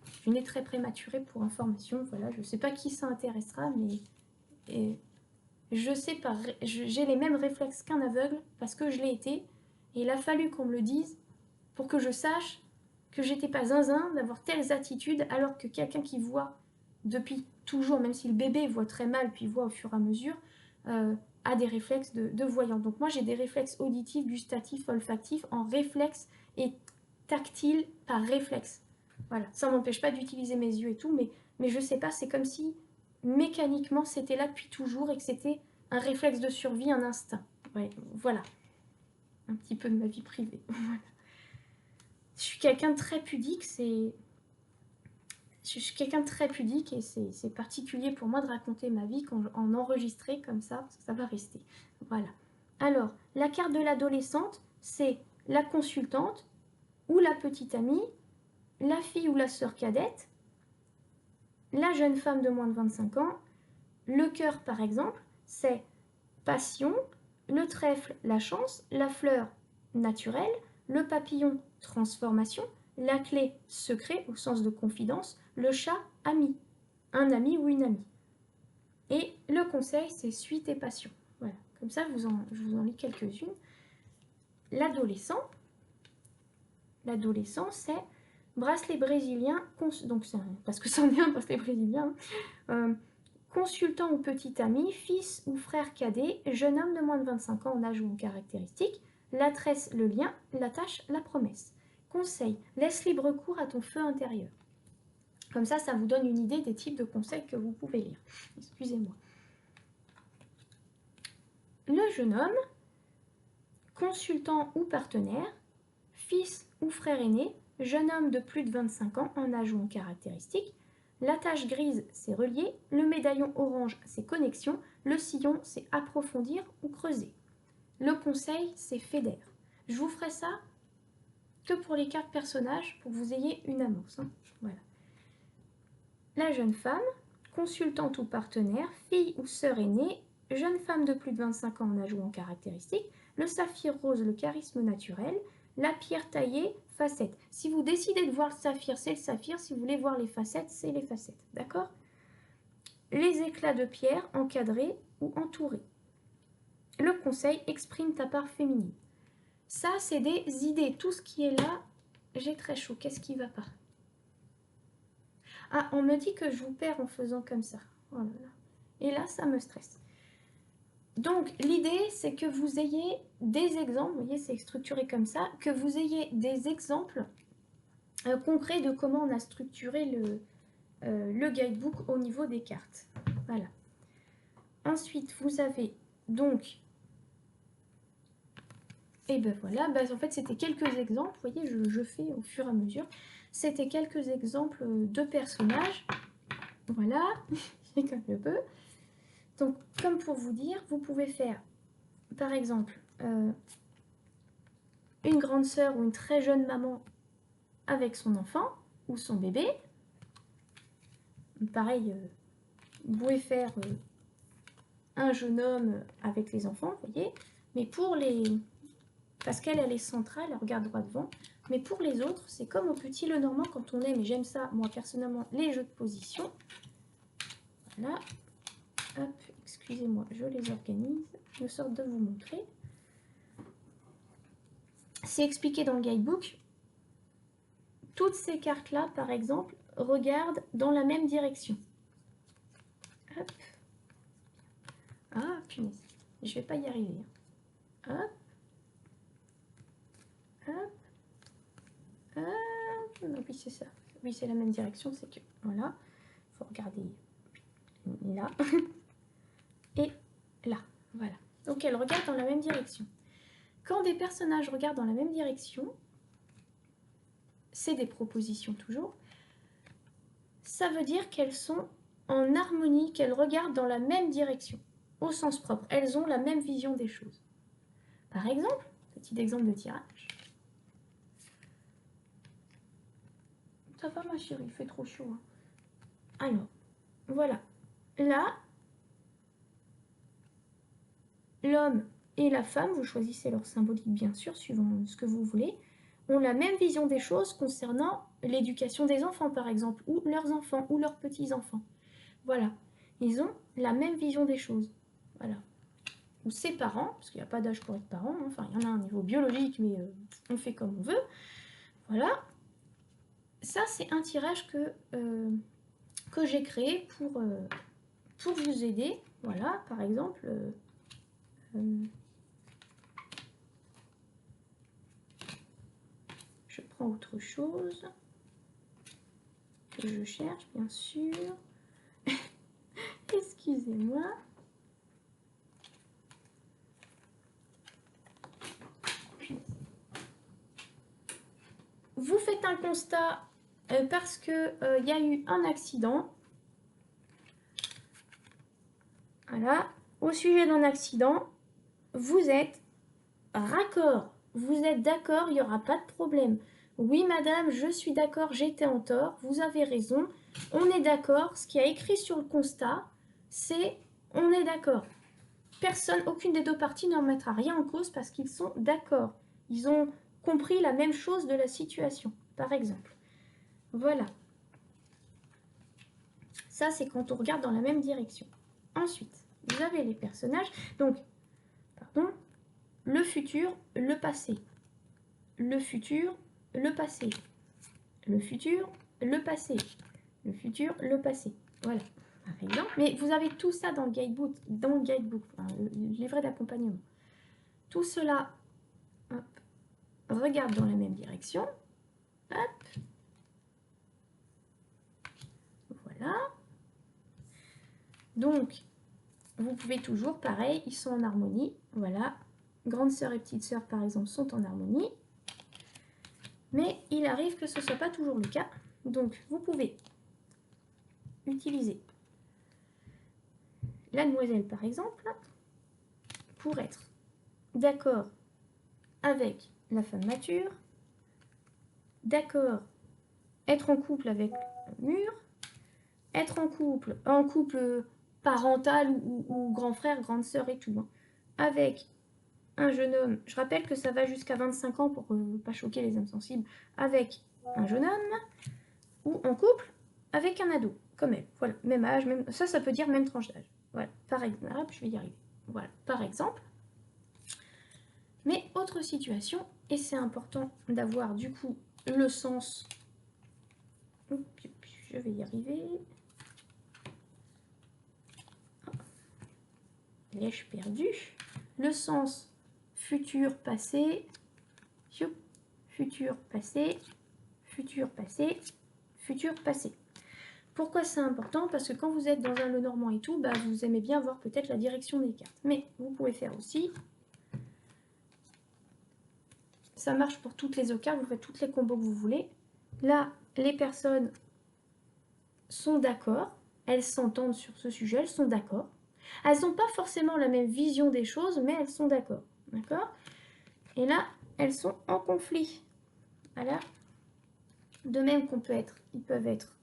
Je suis née très prématurée pour information. Voilà. Je ne sais pas qui ça intéressera, mais je sais pas. J'ai les mêmes réflexes qu'un aveugle parce que je l'ai été. Et il a fallu qu'on me le dise pour que je sache que j'étais pas zinzin d'avoir telles attitudes alors que quelqu'un qui voit depuis toujours, même si le bébé voit très mal puis voit au fur et à mesure, a des réflexes de voyant. Donc moi j'ai des réflexes auditifs, gustatifs, olfactifs en réflexe et tactile par réflexe. Voilà, ça m'empêche pas d'utiliser mes yeux et tout, mais je sais pas, c'est comme si mécaniquement c'était là depuis toujours et que c'était un réflexe de survie, un instinct. Ouais, voilà, un petit peu de ma vie privée. Voilà. Je suis quelqu'un de très pudique, je suis quelqu'un de très pudique et c'est particulier pour moi de raconter ma vie en enregistrer comme ça, parce que ça va rester. Voilà. Alors, la carte de l'adolescente, c'est la consultante ou la petite amie, la fille ou la sœur cadette, la jeune femme de moins de 25 ans, le cœur par exemple, c'est passion, le trèfle, la chance, la fleur, naturelle, le papillon, transformation, la clé, secret au sens de confidence, le chat, ami, un ami ou une amie. Et le conseil, c'est suite et passion. Voilà, comme ça, je vous en lis quelques-unes. L'adolescent, c'est bracelet brésilien, donc parce que c'en est un bracelet brésilien, consultant ou petit ami, fils ou frère cadet, jeune homme de moins de 25 ans en âge ou en caractéristique, la tresse, le lien, la tâche, la promesse. Conseil, laisse libre cours à ton feu intérieur. Comme ça vous donne une idée des types de conseils que vous pouvez lire. Excusez-moi. Le jeune homme, consultant ou partenaire, fils ou frère aîné, jeune homme de plus de 25 ans en âge ou en caractéristique. La tache grise, c'est relier. Le médaillon orange, c'est connexion. Le sillon, c'est approfondir ou creuser. Le conseil, c'est fédère. Je vous ferai ça que pour les cartes personnages, pour que vous ayez une amorce. Hein. Voilà. La jeune femme, consultante ou partenaire, fille ou sœur aînée, jeune femme de plus de 25 ans en âge ou en caractéristique, le saphir rose, le charisme naturel, la pierre taillée, facette. Si vous décidez de voir le saphir, c'est le saphir. Si vous voulez voir les facettes, c'est les facettes. D'accord? Les éclats de pierre encadrés ou entourés. Le conseil, exprime ta part féminine. Ça, c'est des idées. Tout ce qui est là, j'ai très chaud. Qu'est-ce qui va pas? Ah, on me dit que je vous perds en faisant comme ça. Oh là là. Et là, ça me stresse. Donc, l'idée, c'est que vous ayez des exemples. Vous voyez, c'est structuré comme ça. Que vous ayez des exemples concrets de comment on a structuré le guidebook au niveau des cartes. Voilà. Ensuite, vous avez donc... Et ben voilà, en fait, c'était quelques exemples. Vous voyez, je fais au fur et à mesure. C'était quelques exemples de personnages. Voilà, c'est comme je peux. Donc, comme pour vous dire, vous pouvez faire, par exemple, une grande sœur ou une très jeune maman avec son enfant ou son bébé. Pareil, vous pouvez faire un jeune homme avec les enfants, vous voyez. Mais pour les... Parce qu'elle, elle est centrale, elle regarde droit devant. Mais pour les autres, c'est comme au Petit Lenormand quand on aime, et j'aime ça, moi personnellement, les jeux de position. Voilà. Hop, excusez-moi, je les organise. Je sors de vous montrer. C'est expliqué dans le guidebook. Toutes ces cartes-là, par exemple, regardent dans la même direction. Hop. Ah, punaise. Je vais pas y arriver. Hop. Hop. Hop. Non, oui, c'est ça. Oui, c'est la même direction. C'est que, voilà. Il faut regarder là. Et là. Voilà. Donc, elles regardent dans la même direction. Quand des personnages regardent dans la même direction, c'est des propositions toujours, ça veut dire qu'elles sont en harmonie, qu'elles regardent dans la même direction, au sens propre. Elles ont la même vision des choses. Par exemple, petit exemple de tirage. Ça va ma chérie, il fait trop chaud. Hein. Alors, voilà. Là, l'homme et la femme, vous choisissez leur symbolique bien sûr, suivant ce que vous voulez, ont la même vision des choses concernant l'éducation des enfants par exemple, ou leurs enfants, ou leurs petits-enfants. Voilà, ils ont la même vision des choses. Voilà. Ou ses parents, parce qu'il n'y a pas d'âge pour être parent, hein. Enfin il y en a un niveau biologique, mais on fait comme on veut. Voilà. Ça c'est un tirage que j'ai créé pour vous aider. Voilà, par exemple... je prends autre chose que je cherche bien sûr. Excusez-moi. Vous faites un constat parce que y a eu un accident. Voilà. Au sujet d'un accident, vous êtes raccord. Vous êtes d'accord, il n'y aura pas de problème. Oui, madame, je suis d'accord, j'étais en tort, vous avez raison. On est d'accord, ce qui a écrit sur le constat, c'est on est d'accord. Personne, aucune des deux parties ne remettra rien en cause parce qu'ils sont d'accord. Ils ont compris la même chose de la situation, par exemple. Voilà. Ça, c'est quand on regarde dans la même direction. Ensuite, vous avez les personnages. Donc, pardon, le futur, le passé. Le futur, le passé. Le futur, le passé. Le futur, le passé. Voilà, par exemple. Mais vous avez tout ça dans le guidebook, enfin, le livret d'accompagnement. Tout cela, hop, regarde dans la même direction. Hop. Voilà. Donc, vous pouvez toujours, pareil, ils sont en harmonie. Voilà. Grande sœur et petite sœur, par exemple, sont en harmonie. Mais il arrive que ce ne soit pas toujours le cas. Donc, vous pouvez utiliser la demoiselle, par exemple, pour être d'accord avec la femme mature, d'accord, être en couple avec le mur, être en couple parental ou grand frère, grande sœur et tout, hein, avec un jeune homme, je rappelle que ça va jusqu'à 25 ans pour pas choquer les âmes sensibles, avec un jeune homme, ou en couple avec un ado, comme elle. Voilà, même âge, même ça peut dire même tranche d'âge. Voilà, par exemple, je vais y arriver. Voilà, par exemple. Mais autre situation, et c'est important d'avoir du coup le sens. Je vais y arriver. L'ai-je perdu? Le sens futur, passé, futur, passé, futur, passé, futur, passé. Pourquoi c'est important? Parce que quand vous êtes dans un Lenormand et tout, bah, vous aimez bien voir peut-être la direction des cartes. Mais vous pouvez faire aussi. Ça marche pour toutes les cartes, vous faites toutes les combos que vous voulez. Là, les personnes sont d'accord, elles s'entendent sur ce sujet, elles sont d'accord. Elles n'ont pas forcément la même vision des choses, mais elles sont d'accord. D'accord? Et là, elles sont en conflit. Voilà. De même qu'on peut être, ils peuvent être...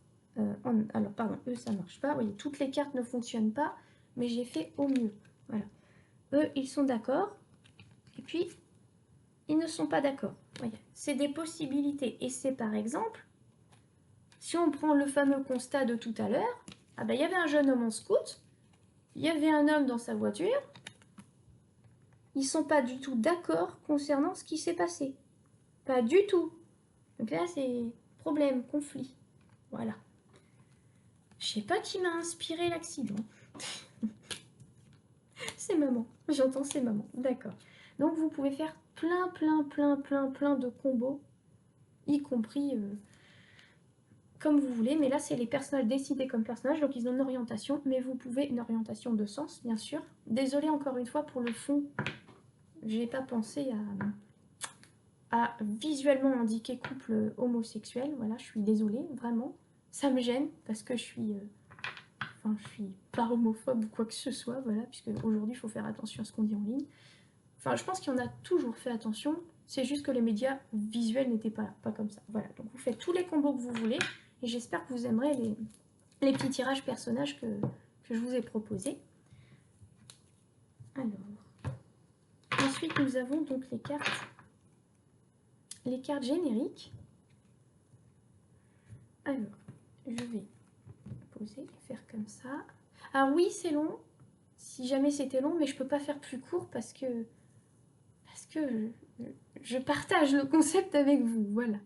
alors, pardon, eux, ça ne marche pas. Vous voyez, toutes les cartes ne fonctionnent pas, mais j'ai fait au mieux. Voilà. Eux, ils sont d'accord. Et puis, ils ne sont pas d'accord. C'est des possibilités. Et c'est par exemple, si on prend le fameux constat de tout à l'heure, ah ben, il y avait un jeune homme en scout, il y avait un homme dans sa voiture, ils ne sont pas du tout d'accord concernant ce qui s'est passé. Pas du tout. Donc là, c'est problème, conflit. Voilà. Je sais pas qui m'a inspiré l'accident. C'est maman. J'entends c'est maman. D'accord. Donc vous pouvez faire plein de combos, y compris comme vous voulez. Mais là, c'est les personnages décidés comme personnages, donc ils ont une orientation. Mais vous pouvez, une orientation de sens, bien sûr. Désolée encore une fois pour le fond. J'ai pas pensé à visuellement indiquer couple homosexuel. Voilà, je suis désolée, vraiment. Ça me gêne parce que je suis pas homophobe ou quoi que ce soit, voilà, puisque aujourd'hui il faut faire attention à ce qu'on dit en ligne. Enfin, je pense qu'il y en a toujours fait attention, c'est juste que les médias visuels n'étaient pas comme ça. Voilà, donc vous faites tous les combos que vous voulez, et j'espère que vous aimerez les petits tirages personnages que je vous ai proposés. Alors, ensuite nous avons donc les cartes génériques. Alors, je vais poser, faire comme ça. Alors oui, c'est long, si jamais c'était long, mais je peux pas faire plus court parce que je partage le concept avec vous, voilà.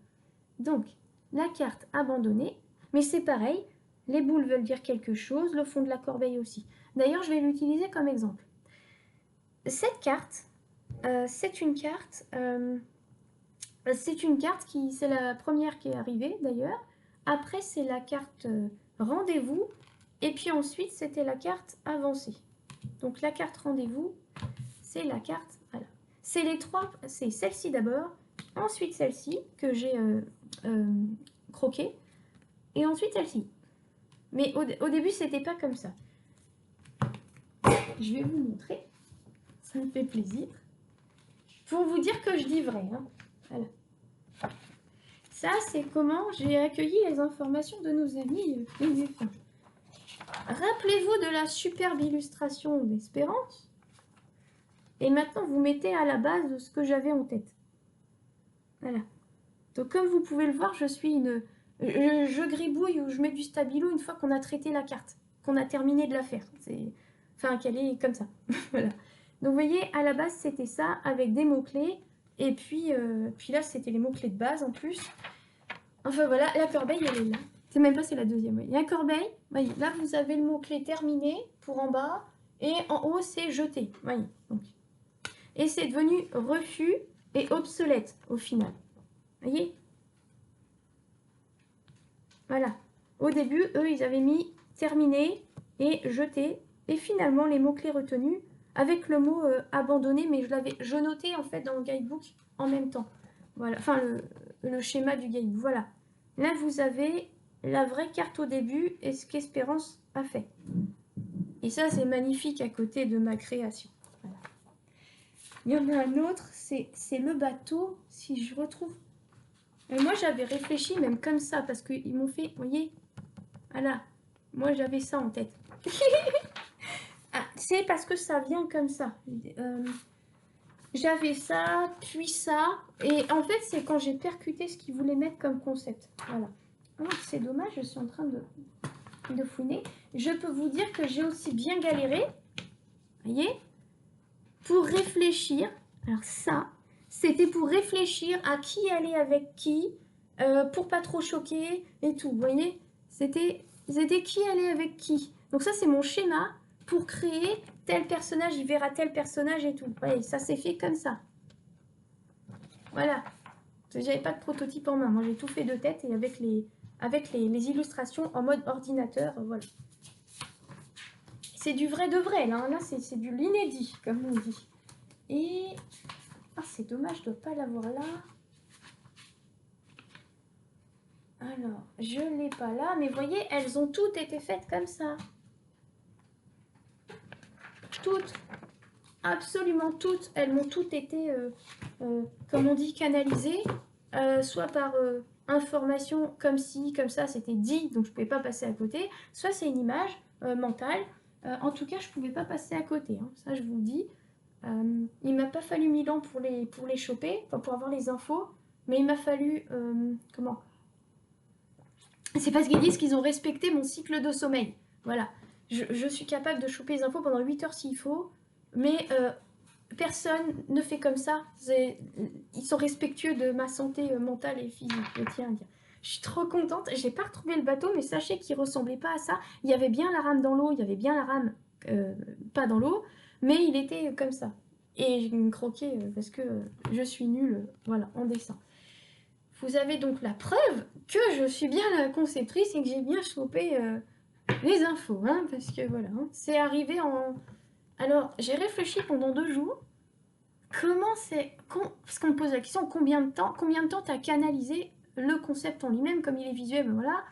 Donc, la carte abandonnée, mais c'est pareil, les boules veulent dire quelque chose, le fond de la corbeille aussi. D'ailleurs, je vais l'utiliser comme exemple. Cette carte, c'est une carte qui, c'est la première qui est arrivée d'ailleurs. Après, c'est la carte rendez-vous, et puis ensuite, c'était la carte avancée. Donc, la carte rendez-vous, c'est la carte, voilà. C'est les trois, c'est celle-ci d'abord, ensuite celle-ci que j'ai croquée, et ensuite celle-ci. Mais au début, c'était pas comme ça. Je vais vous montrer, ça me fait plaisir. Pour vous dire que je dis vrai. Hein. Voilà. Ça, c'est comment j'ai accueilli les informations de nos amis UF1. Rappelez-vous de la superbe illustration d'Espérance. Et maintenant, vous mettez à la base de ce que j'avais en tête. Voilà. Donc, comme vous pouvez le voir, je suis je gribouille ou je mets du stabilo une fois qu'on a traité la carte, qu'on a terminé de la faire. Enfin, qu'elle est comme ça. Voilà. Donc, vous voyez, à la base, c'était ça, avec des mots-clés. Et puis là, c'était les mots-clés de base, en plus. Enfin, voilà, la corbeille, elle est là. C'est même pas, c'est la deuxième. Oui. La corbeille, voyez, là, vous avez le mot-clé terminé pour en bas. Et en haut, c'est jeté. Voyez, donc. Et c'est devenu refus et obsolète, au final. Voyez? Voilà. Au début, eux, ils avaient mis terminé et jeté. Et finalement, les mots-clés retenus avec le mot abandonné, mais je notais en fait dans le guidebook en même temps. Voilà. Enfin, le schéma du Gaïd. Voilà. Là, vous avez la vraie carte au début et ce qu'Espérance a fait. Et ça, c'est magnifique à côté de ma création. Voilà. Il y en a un autre, c'est le bateau, si je retrouve. Et moi, j'avais réfléchi même comme ça, parce qu'ils m'ont fait, vous voyez, voilà, moi, j'avais ça en tête. Ah, c'est parce que ça vient comme ça. J'avais ça, puis ça, et en fait, c'est quand j'ai percuté ce qu'ils voulaient mettre comme concept. Voilà. Oh, c'est dommage, je suis en train de fouiner. Je peux vous dire que j'ai aussi bien galéré, voyez, pour réfléchir. Alors ça, c'était pour réfléchir à qui aller avec qui, pour pas trop choquer et tout. Vous voyez, c'était qui aller avec qui. Donc ça, c'est mon schéma pour créer tel personnage, il verra tel personnage et tout. Vous voyez, ça s'est fait comme ça. Voilà. J'avais pas de prototype en main. Moi, j'ai tout fait de tête et avec les illustrations en mode ordinateur. Voilà. C'est du vrai de vrai, là. Là, c'est du l'inédit, comme on dit. Et... ah, c'est dommage, je dois pas l'avoir là. Alors, je l'ai pas là. Mais vous voyez, elles ont toutes été faites comme ça. Toutes. Absolument toutes. Elles m'ont toutes été, comme on dit, canalisées. Soit par information comme ci, comme ça, c'était dit, donc je ne pouvais pas passer à côté. Soit c'est une image mentale. En tout cas, je ne pouvais pas passer à côté. Hein. Ça, je vous le dis. Il m'a pas fallu 1000 ans pour les choper, enfin pour avoir les infos, mais il m'a fallu... comment? C'est parce qu'ils disent qu'ils ont respecté mon cycle de sommeil. Voilà. Je suis capable de choper les infos pendant 8 heures s'il faut, mais personne ne fait comme ça. Ils sont respectueux de ma santé mentale et physique, je tiens à dire. Je suis trop contente. J'ai pas retrouvé le bateau, mais sachez qu'il ressemblait pas à ça. Il y avait bien la rame dans l'eau, il y avait bien la rame pas dans l'eau, mais il était comme ça. Et j'ai me croqué parce que je suis nulle, voilà, en dessin. Vous avez donc la preuve que je suis bien la conceptrice et que j'ai bien chopé les infos, hein, parce que voilà, hein, c'est arrivé en... Alors, j'ai réfléchi pendant 2 jours. Comment c'est... Parce qu'on me pose la question, combien de temps tu as canalisé le concept en lui-même, comme il est visuel, ben voilà.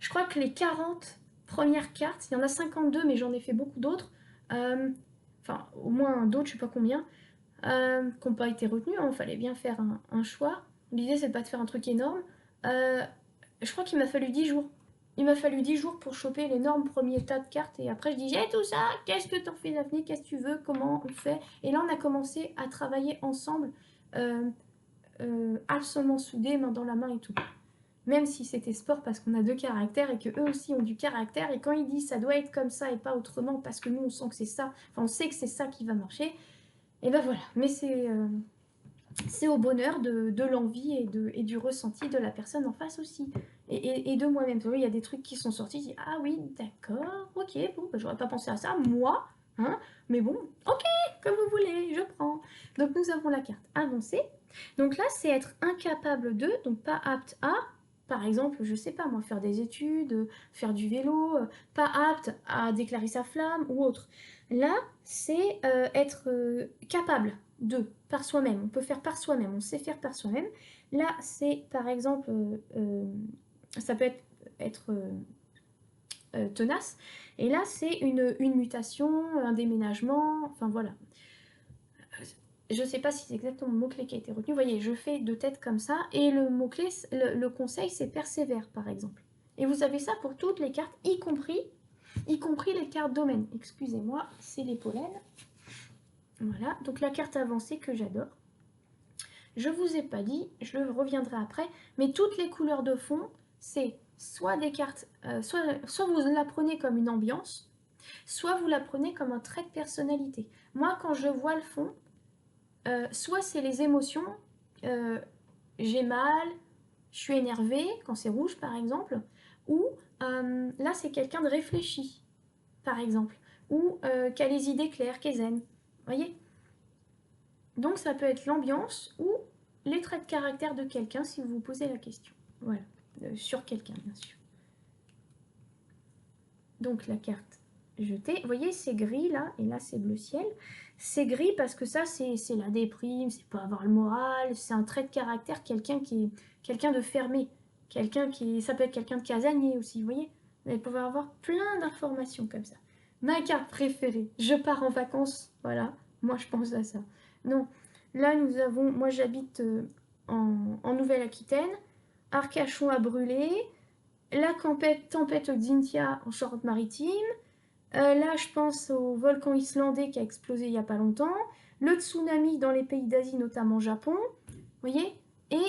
Je crois que les 40 premières cartes, il y en a 52, mais j'en ai fait beaucoup d'autres. Enfin, au moins d'autres, je sais pas combien, qui n'ont pas été retenues. Il fallait bien faire un choix. L'idée, c'est de pas de faire un truc énorme. Je crois qu'il m'a fallu 10 jours. Il m'a fallu 10 jours pour choper l'énorme premier tas de cartes. Et après, je dis, j'ai tout ça, qu'est-ce que t'en fais, Daphné? Qu'est-ce que tu veux? Comment on fait? Et là, on a commencé à travailler ensemble, absolument soudés, main dans la main et tout. Même si c'était sport parce qu'on a 2 caractères et qu'eux aussi ont du caractère. Et quand ils disent ça doit être comme ça et pas autrement parce que nous, on sent que c'est ça, enfin, on sait que c'est ça qui va marcher. Et ben voilà. Mais c'est au bonheur de l'envie et du ressenti de la personne en face aussi. Et de moi-même. Il y a des trucs qui sont sortis, je dis, ah oui, d'accord, ok, bon, bah, j'aurais pas pensé à ça, moi, hein, mais bon, ok, comme vous voulez, je prends. Donc nous avons la carte avancée. Donc là, c'est être incapable de, donc pas apte à, par exemple, je sais pas moi, faire des études, faire du vélo, pas apte à déclarer sa flamme ou autre. Là, c'est être capable de, par soi-même. On peut faire par soi-même, on sait faire par soi-même. Là, c'est par exemple, ça peut être tenace. Et là, c'est une mutation, un déménagement, enfin voilà. Je ne sais pas si c'est exactement le mot-clé qui a été retenu. Vous voyez, je fais de tête comme ça. Et le mot-clé, le conseil, c'est persévère, par exemple. Et vous avez ça pour toutes les cartes, y compris les cartes domaine. Excusez-moi, c'est les pollens. Voilà, donc la carte avancée que j'adore. Je vous ai pas dit, je reviendrai après, mais toutes les couleurs de fond, c'est soit des cartes, soit vous la prenez comme une ambiance, soit vous la prenez comme un trait de personnalité. Moi, quand je vois le fond, soit c'est les émotions, j'ai mal, je suis énervée, quand c'est rouge par exemple, ou là c'est quelqu'un de réfléchi, par exemple, ou qui a les idées claires, qui est zen. Vous voyez? Donc ça peut être l'ambiance ou les traits de caractère de quelqu'un si vous vous posez la question. Voilà, sur quelqu'un bien sûr. Donc la carte jeter. Vous voyez, c'est gris là, et là c'est bleu ciel. C'est gris parce que ça, c'est la déprime, c'est pas avoir le moral, c'est un trait de caractère, quelqu'un de fermé. Ça peut être quelqu'un de casanier aussi, vous voyez. Vous pouvez avoir plein d'informations comme ça. Ma carte préférée, je pars en vacances, voilà, moi je pense à ça. Non, là nous avons, moi j'habite en Nouvelle-Aquitaine, Arcachon a brûlé, la tempête Xynthia en Charente-Maritime, là je pense au volcan islandais qui a explosé il n'y a pas longtemps, le tsunami dans les pays d'Asie, notamment Japon, vous voyez, et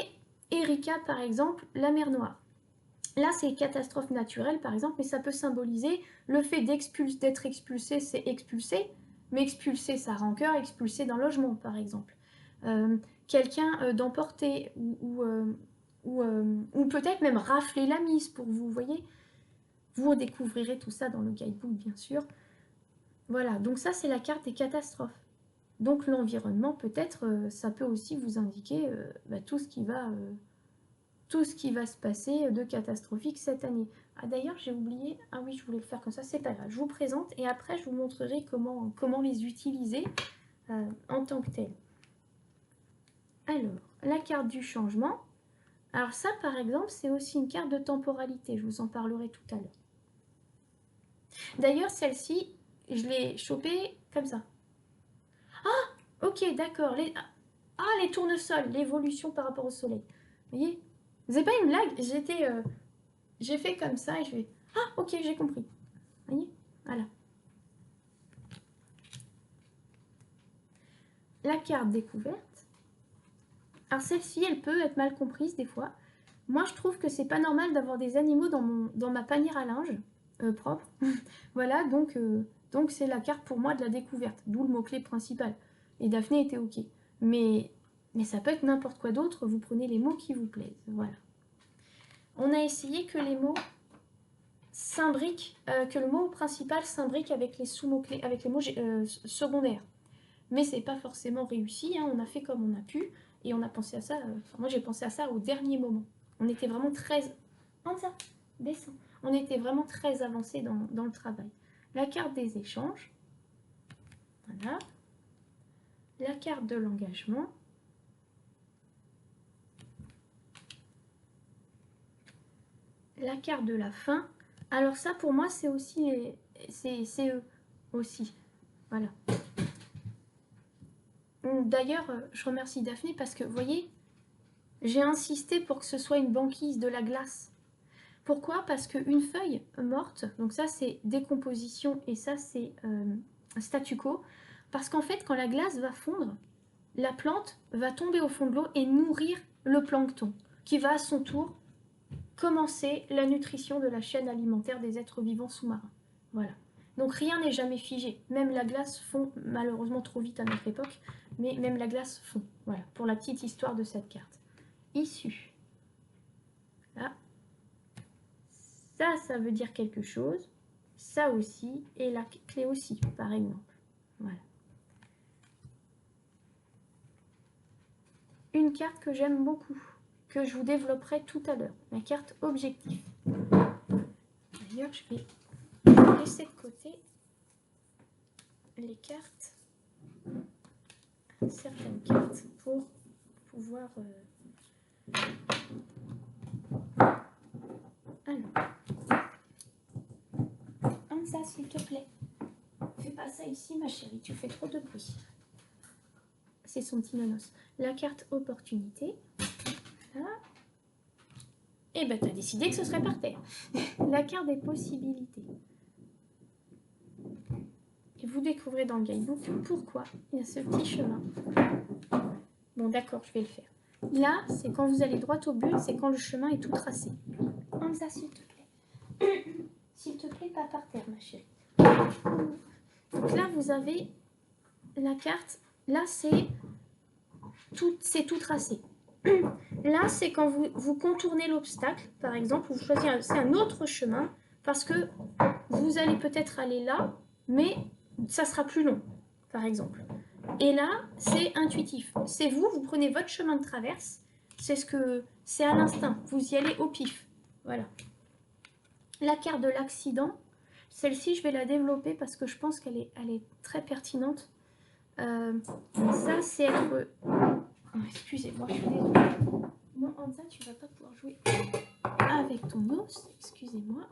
Erika par exemple, la mer Noire. Là, c'est catastrophe naturelle, par exemple, mais ça peut symboliser le fait d'être expulsé, c'est expulser, mais expulser sa rancœur, expulser d'un logement, par exemple. Quelqu'un d'emporter, ou peut-être même rafler la mise pour vous, voyez. Vous découvrirez tout ça dans le guidebook, bien sûr. Voilà, donc ça, c'est la carte des catastrophes. Donc l'environnement, peut-être, ça peut aussi vous indiquer tout ce qui va se passer de catastrophique cette année. Ah d'ailleurs, j'ai oublié, ah oui, je voulais le faire comme ça, c'est pas grave. Je vous présente et après, je vous montrerai comment les utiliser en tant que tel. Alors, la carte du changement. Alors ça, par exemple, c'est aussi une carte de temporalité. Je vous en parlerai tout à l'heure. D'ailleurs, celle-ci, je l'ai chopée comme ça. Ah, ok, d'accord. Les tournesols, l'évolution par rapport au soleil. Vous voyez? C'est pas une blague, j'ai fait comme ça et je fais « Ah, ok, j'ai compris. » Vous voyez? Voilà. La carte découverte. Alors celle-ci, elle peut être mal comprise des fois. Moi, je trouve que c'est pas normal d'avoir des animaux dans ma panière à linge propre. Voilà, donc c'est la carte pour moi de la découverte, d'où le mot-clé principal. Et Daphné était ok. Mais ça peut être n'importe quoi d'autre, vous prenez les mots qui vous plaisent. Voilà. On a essayé que les mots s'imbriquent, que le mot principal s'imbrique avec les sous-mots-clés, avec les mots secondaires. Mais c'est pas forcément réussi, hein. On a fait comme on a pu, et on a pensé à ça, moi j'ai pensé à ça au dernier moment. On était vraiment très... Anza, descends. On était vraiment très avancé dans le travail. La carte des échanges, voilà. La carte de l'engagement. La carte de la fin. Alors ça, pour moi, c'est aussi... C'est eux aussi. Voilà. D'ailleurs, je remercie Daphné parce que, vous voyez, j'ai insisté pour que ce soit une banquise de la glace. Pourquoi? Parce qu'une feuille morte, donc ça c'est décomposition et ça c'est statu quo, parce qu'en fait quand la glace va fondre, la plante va tomber au fond de l'eau et nourrir le plancton, qui va à son tour commencer la nutrition de la chaîne alimentaire des êtres vivants sous-marins. Voilà. Donc rien n'est jamais figé. Même la glace fond, malheureusement trop vite à notre époque, mais même la glace fond. Voilà, pour la petite histoire de cette carte. Issue. Là. Ça veut dire quelque chose. Ça aussi, et la clé aussi, par exemple. Voilà. Une carte que j'aime beaucoup, que je vous développerai tout à l'heure. La carte objectif. D'ailleurs, je vais laisser de côté les cartes, certaines cartes, pour pouvoir... Alors, Ansa, s'il te plaît. Fais pas ça ici, ma chérie, tu fais trop de bruit. C'est son petit nonos. La carte opportunité. Voilà. Et ben, tu as décidé que ce serait par terre. La carte des possibilités. Et vous découvrez dans le guidebook pourquoi il y a ce petit chemin. Bon, d'accord, je vais le faire. Là, c'est quand vous allez droit au but, c'est quand le chemin est tout tracé. Hamza, s'il te plaît. S'il te plaît, pas par terre, ma chérie. Donc là, vous avez la carte. Là, c'est tout tracé. Là, c'est quand vous contournez l'obstacle, par exemple, vous choisissez un autre chemin, parce que vous allez peut-être aller là, mais ça sera plus long, par exemple. Et là, c'est intuitif. C'est vous prenez votre chemin de traverse, c'est à l'instinct, vous y allez au pif. Voilà. La carte de l'accident, Celle-ci, je vais la développer parce que je pense qu'elle est très pertinente. Ça, c'est être... Oh, excusez-moi, je suis désolée. Non, Hamza, tu vas pas pouvoir jouer avec ton os. Excusez-moi.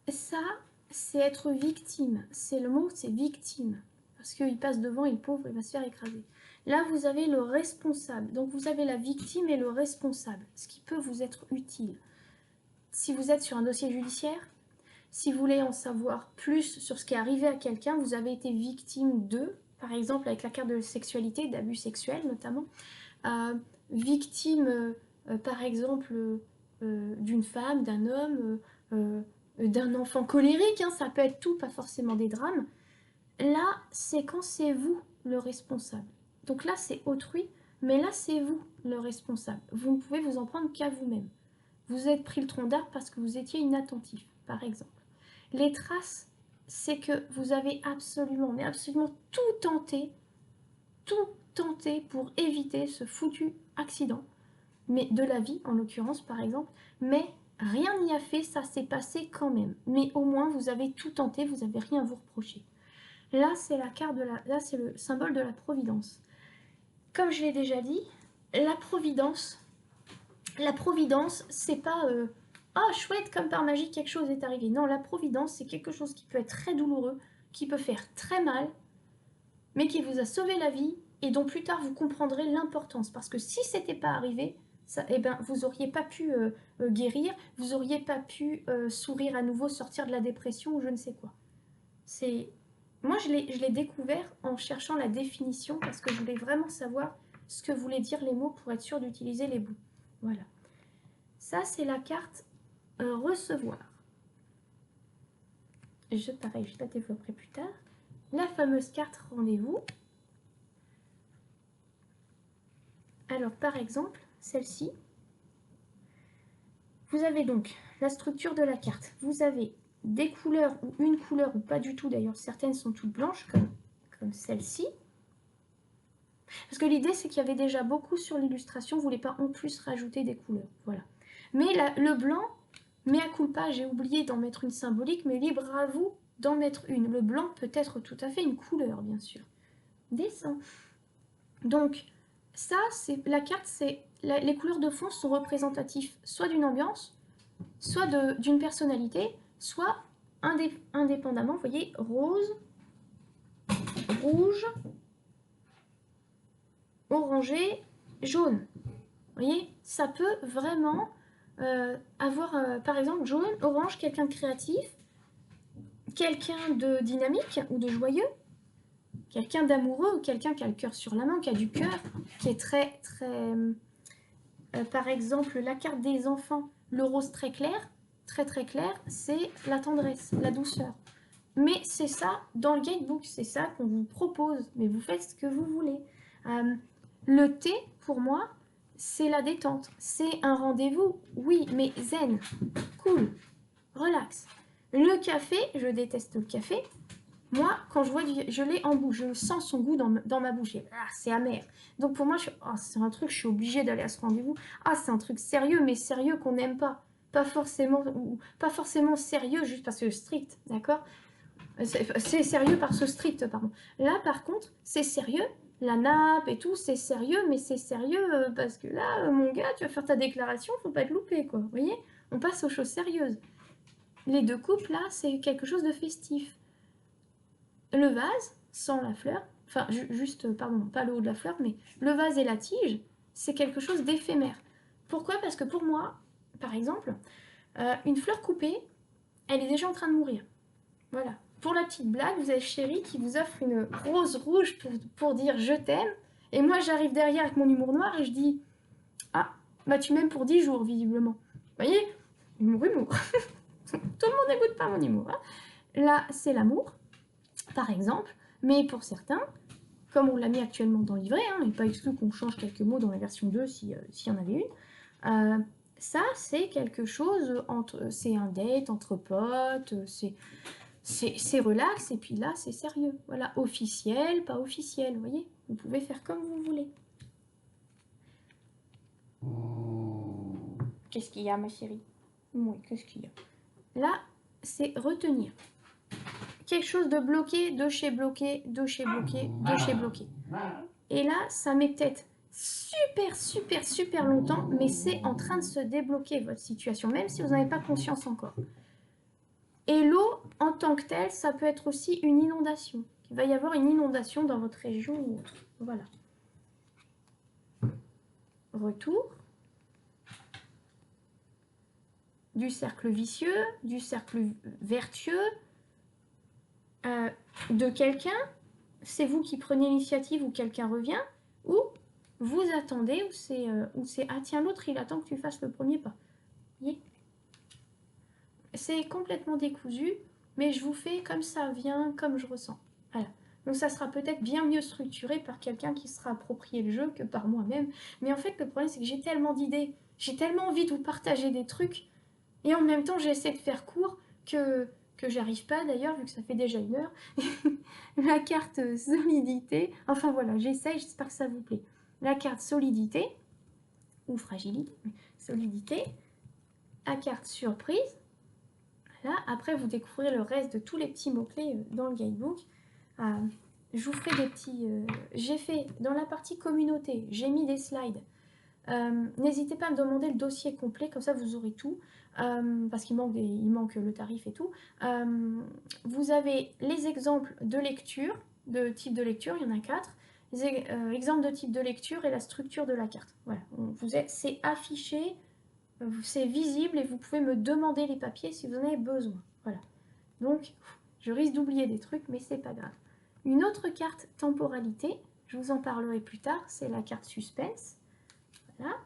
Ça, c'est être victime. C'est le mot, c'est victime. Parce qu'il passe devant, il est pauvre, il va se faire écraser. Là, vous avez le responsable. Donc, vous avez la victime et le responsable, ce qui peut vous être utile. Si vous êtes sur un dossier judiciaire, si vous voulez en savoir plus sur ce qui est arrivé à quelqu'un, vous avez été victime d'eux, par exemple avec la carte de sexualité, d'abus sexuels notamment, victime par exemple d'une femme, d'un homme, d'un enfant colérique, hein, ça peut être tout, pas forcément des drames. Là, c'est quand c'est vous le responsable. Donc là, c'est autrui, mais là, c'est vous le responsable. Vous ne pouvez vous en prendre qu'à vous-même. Vous êtes pris le tronc d'arbre parce que vous étiez inattentif, par exemple. Les traces, c'est que vous avez absolument, mais absolument tout tenté pour éviter ce foutu accident, mais de la vie en l'occurrence par exemple, mais rien n'y a fait, ça s'est passé quand même. Mais au moins vous avez tout tenté, vous n'avez rien à vous reprocher. Là c'est la carte de là c'est le symbole de la providence. Comme je l'ai déjà dit, la providence, c'est pas oh chouette, comme par magie quelque chose est arrivé. Non, la providence c'est quelque chose qui peut être très douloureux, qui peut faire très mal, mais qui vous a sauvé la vie et dont plus tard vous comprendrez l'importance. Parce que si c'était pas arrivé, ça, eh ben, vous n'auriez pas pu guérir, vous n'auriez pas pu sourire à nouveau, sortir de la dépression ou je ne sais quoi. Moi, je l'ai découvert en cherchant la définition parce que je voulais vraiment savoir ce que voulaient dire les mots pour être sûr d'utiliser les bouts. Voilà. Ça, c'est la carte recevoir. Pareil, je la développerai plus tard. La fameuse carte rendez-vous. Alors, par exemple, celle-ci, vous avez donc la structure de la carte. Vous avez des couleurs ou une couleur ou pas du tout, d'ailleurs, certaines sont toutes blanches, comme celle-ci. Parce que l'idée, c'est qu'il y avait déjà beaucoup sur l'illustration, vous ne voulez pas en plus rajouter des couleurs. Voilà. Mais le blanc, mea culpa, j'ai oublié d'en mettre une symbolique, mais libre à vous d'en mettre une. Le blanc peut être tout à fait une couleur, bien sûr. Dessin. Donc, ça, c'est la carte, c'est les couleurs de fond sont représentatives soit d'une ambiance, soit d'une personnalité, soit indépendamment. Vous voyez, rose, rouge, orangé, jaune. Vous voyez, ça peut vraiment avoir, par exemple, jaune, orange, quelqu'un de créatif, quelqu'un de dynamique ou de joyeux, quelqu'un d'amoureux ou quelqu'un qui a le cœur sur la main, qui a du cœur, qui est très, très... par exemple, la carte des enfants, le rose très clair, très très clair, c'est la tendresse, la douceur. Mais c'est ça, dans le guidebook, c'est ça qu'on vous propose, mais vous faites ce que vous voulez. Le thé, pour moi, c'est la détente. C'est un rendez-vous, oui, mais zen, cool, relax. Le café, je déteste le café. Moi, quand je vois je l'ai en bouche, je sens son goût dans ma bouche. C'est amer. Donc pour moi, c'est un truc, je suis obligée d'aller à ce rendez-vous. Ah, c'est un truc sérieux, mais sérieux qu'on n'aime pas. Pas forcément sérieux juste parce que strict, d'accord? C'est sérieux par ce strict, pardon. Là, par contre, c'est sérieux. La nappe et tout, c'est sérieux, mais c'est sérieux parce que là, mon gars, tu vas faire ta déclaration, faut pas te louper, quoi. Vous voyez? On passe aux choses sérieuses. Les deux couples, là, c'est quelque chose de festif. Le vase, sans la fleur, enfin, juste, pardon, pas le haut de la fleur, mais le vase et la tige, c'est quelque chose d'éphémère. Pourquoi? Parce que pour moi, par exemple, une fleur coupée, elle est déjà en train de mourir. Voilà. Pour la petite blague, vous avez Chérie qui vous offre une rose rouge pour dire je t'aime. Et moi, j'arrive derrière avec mon humour noir et je dis ah, bah tu m'aimes pour 10 jours, visiblement. Vous voyez? Humour. Tout le monde n'écoute pas mon humour. Hein. Là, c'est l'amour, par exemple. Mais pour certains, comme on l'a mis actuellement dans le livret, hein, il n'est pas exclu qu'on change quelques mots dans la version 2 s'il y en avait une. Ça, c'est quelque chose c'est un date entre potes, c'est relax, et puis là, c'est sérieux. Voilà, officiel, pas officiel, vous voyez? Vous pouvez faire comme vous voulez. Qu'est-ce qu'il y a, ma chérie? Oui, qu'est-ce qu'il y a? Là, c'est retenir. Quelque chose de bloqué, de chez bloqué, de chez bloqué, de chez bloqué. Et là, ça met peut-être super longtemps, mais c'est en train de se débloquer votre situation, même si vous n'avez pas conscience encore. Et l'eau, en tant que telle, ça peut être aussi une inondation. Il va y avoir une inondation dans votre région ou autre. Voilà. Retour. Du cercle vicieux, du cercle vertueux, de quelqu'un, c'est vous qui prenez l'initiative ou quelqu'un revient, ou vous attendez, ou c'est ah tiens, l'autre il attend que tu fasses le premier pas. Vous voyez, c'est complètement décousu, mais je vous fais comme ça vient, comme je ressens. Voilà. Donc ça sera peut-être bien mieux structuré par quelqu'un qui sera approprié le jeu que par moi-même. Mais en fait, le problème, c'est que j'ai tellement d'idées, j'ai tellement envie de vous partager des trucs, et en même temps, j'essaie de faire court que j'arrive pas d'ailleurs, vu que ça fait déjà 1 heure. La carte solidité, enfin voilà, j'essaye, j'espère que ça vous plaît. La carte solidité, ou fragilité, solidité, la carte surprise. Voilà. Après, vous découvrirez le reste de tous les petits mots-clés dans le guidebook. Je vous ferai des petits... j'ai fait, dans la partie communauté, j'ai mis des slides. N'hésitez pas à me demander le dossier complet, comme ça vous aurez tout, parce qu'il manque le tarif et tout. Vous avez les exemples de lecture, de type de lecture, il y en a 4. Exemples de type de lecture et la structure de la carte. Voilà, c'est affiché, c'est visible et vous pouvez me demander les papiers si vous en avez besoin. Voilà. Donc, je risque d'oublier des trucs, mais c'est pas grave. Une autre carte temporalité, je vous en parlerai plus tard, c'est la carte suspense. Voilà.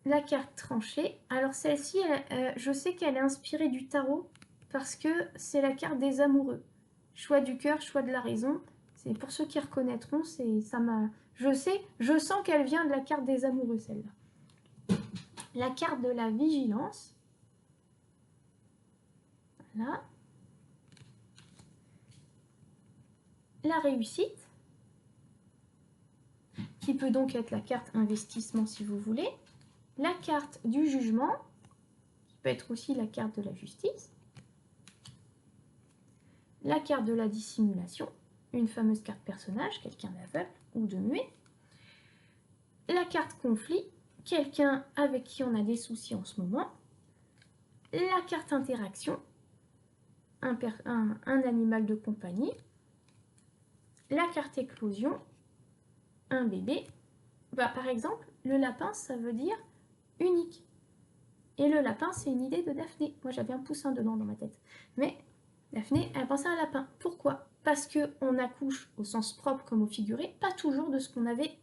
La carte tranchée. Alors celle-ci, je sais qu'elle est inspirée du tarot parce que c'est la carte des amoureux. Choix du cœur, choix de la raison. C'est pour ceux qui reconnaîtront, je sens qu'elle vient de la carte des amoureux, celle-là. La carte de la vigilance. Voilà. La réussite, qui peut donc être la carte investissement si vous voulez. La carte du jugement, qui peut être aussi la carte de la justice. La carte de la dissimulation, une fameuse carte personnage, quelqu'un d'aveugle ou de muet. La carte conflit, quelqu'un avec qui on a des soucis en ce moment. La carte interaction, un animal de compagnie. La carte éclosion, un bébé. Bah, par exemple, le lapin, ça veut dire unique. Et le lapin, c'est une idée de Daphné. Moi, j'avais un poussin dedans dans ma tête. Mais Daphné, elle pensait à un lapin. Pourquoi? Parce qu'on accouche au sens propre comme au figuré, pas toujours de ce qu'on avait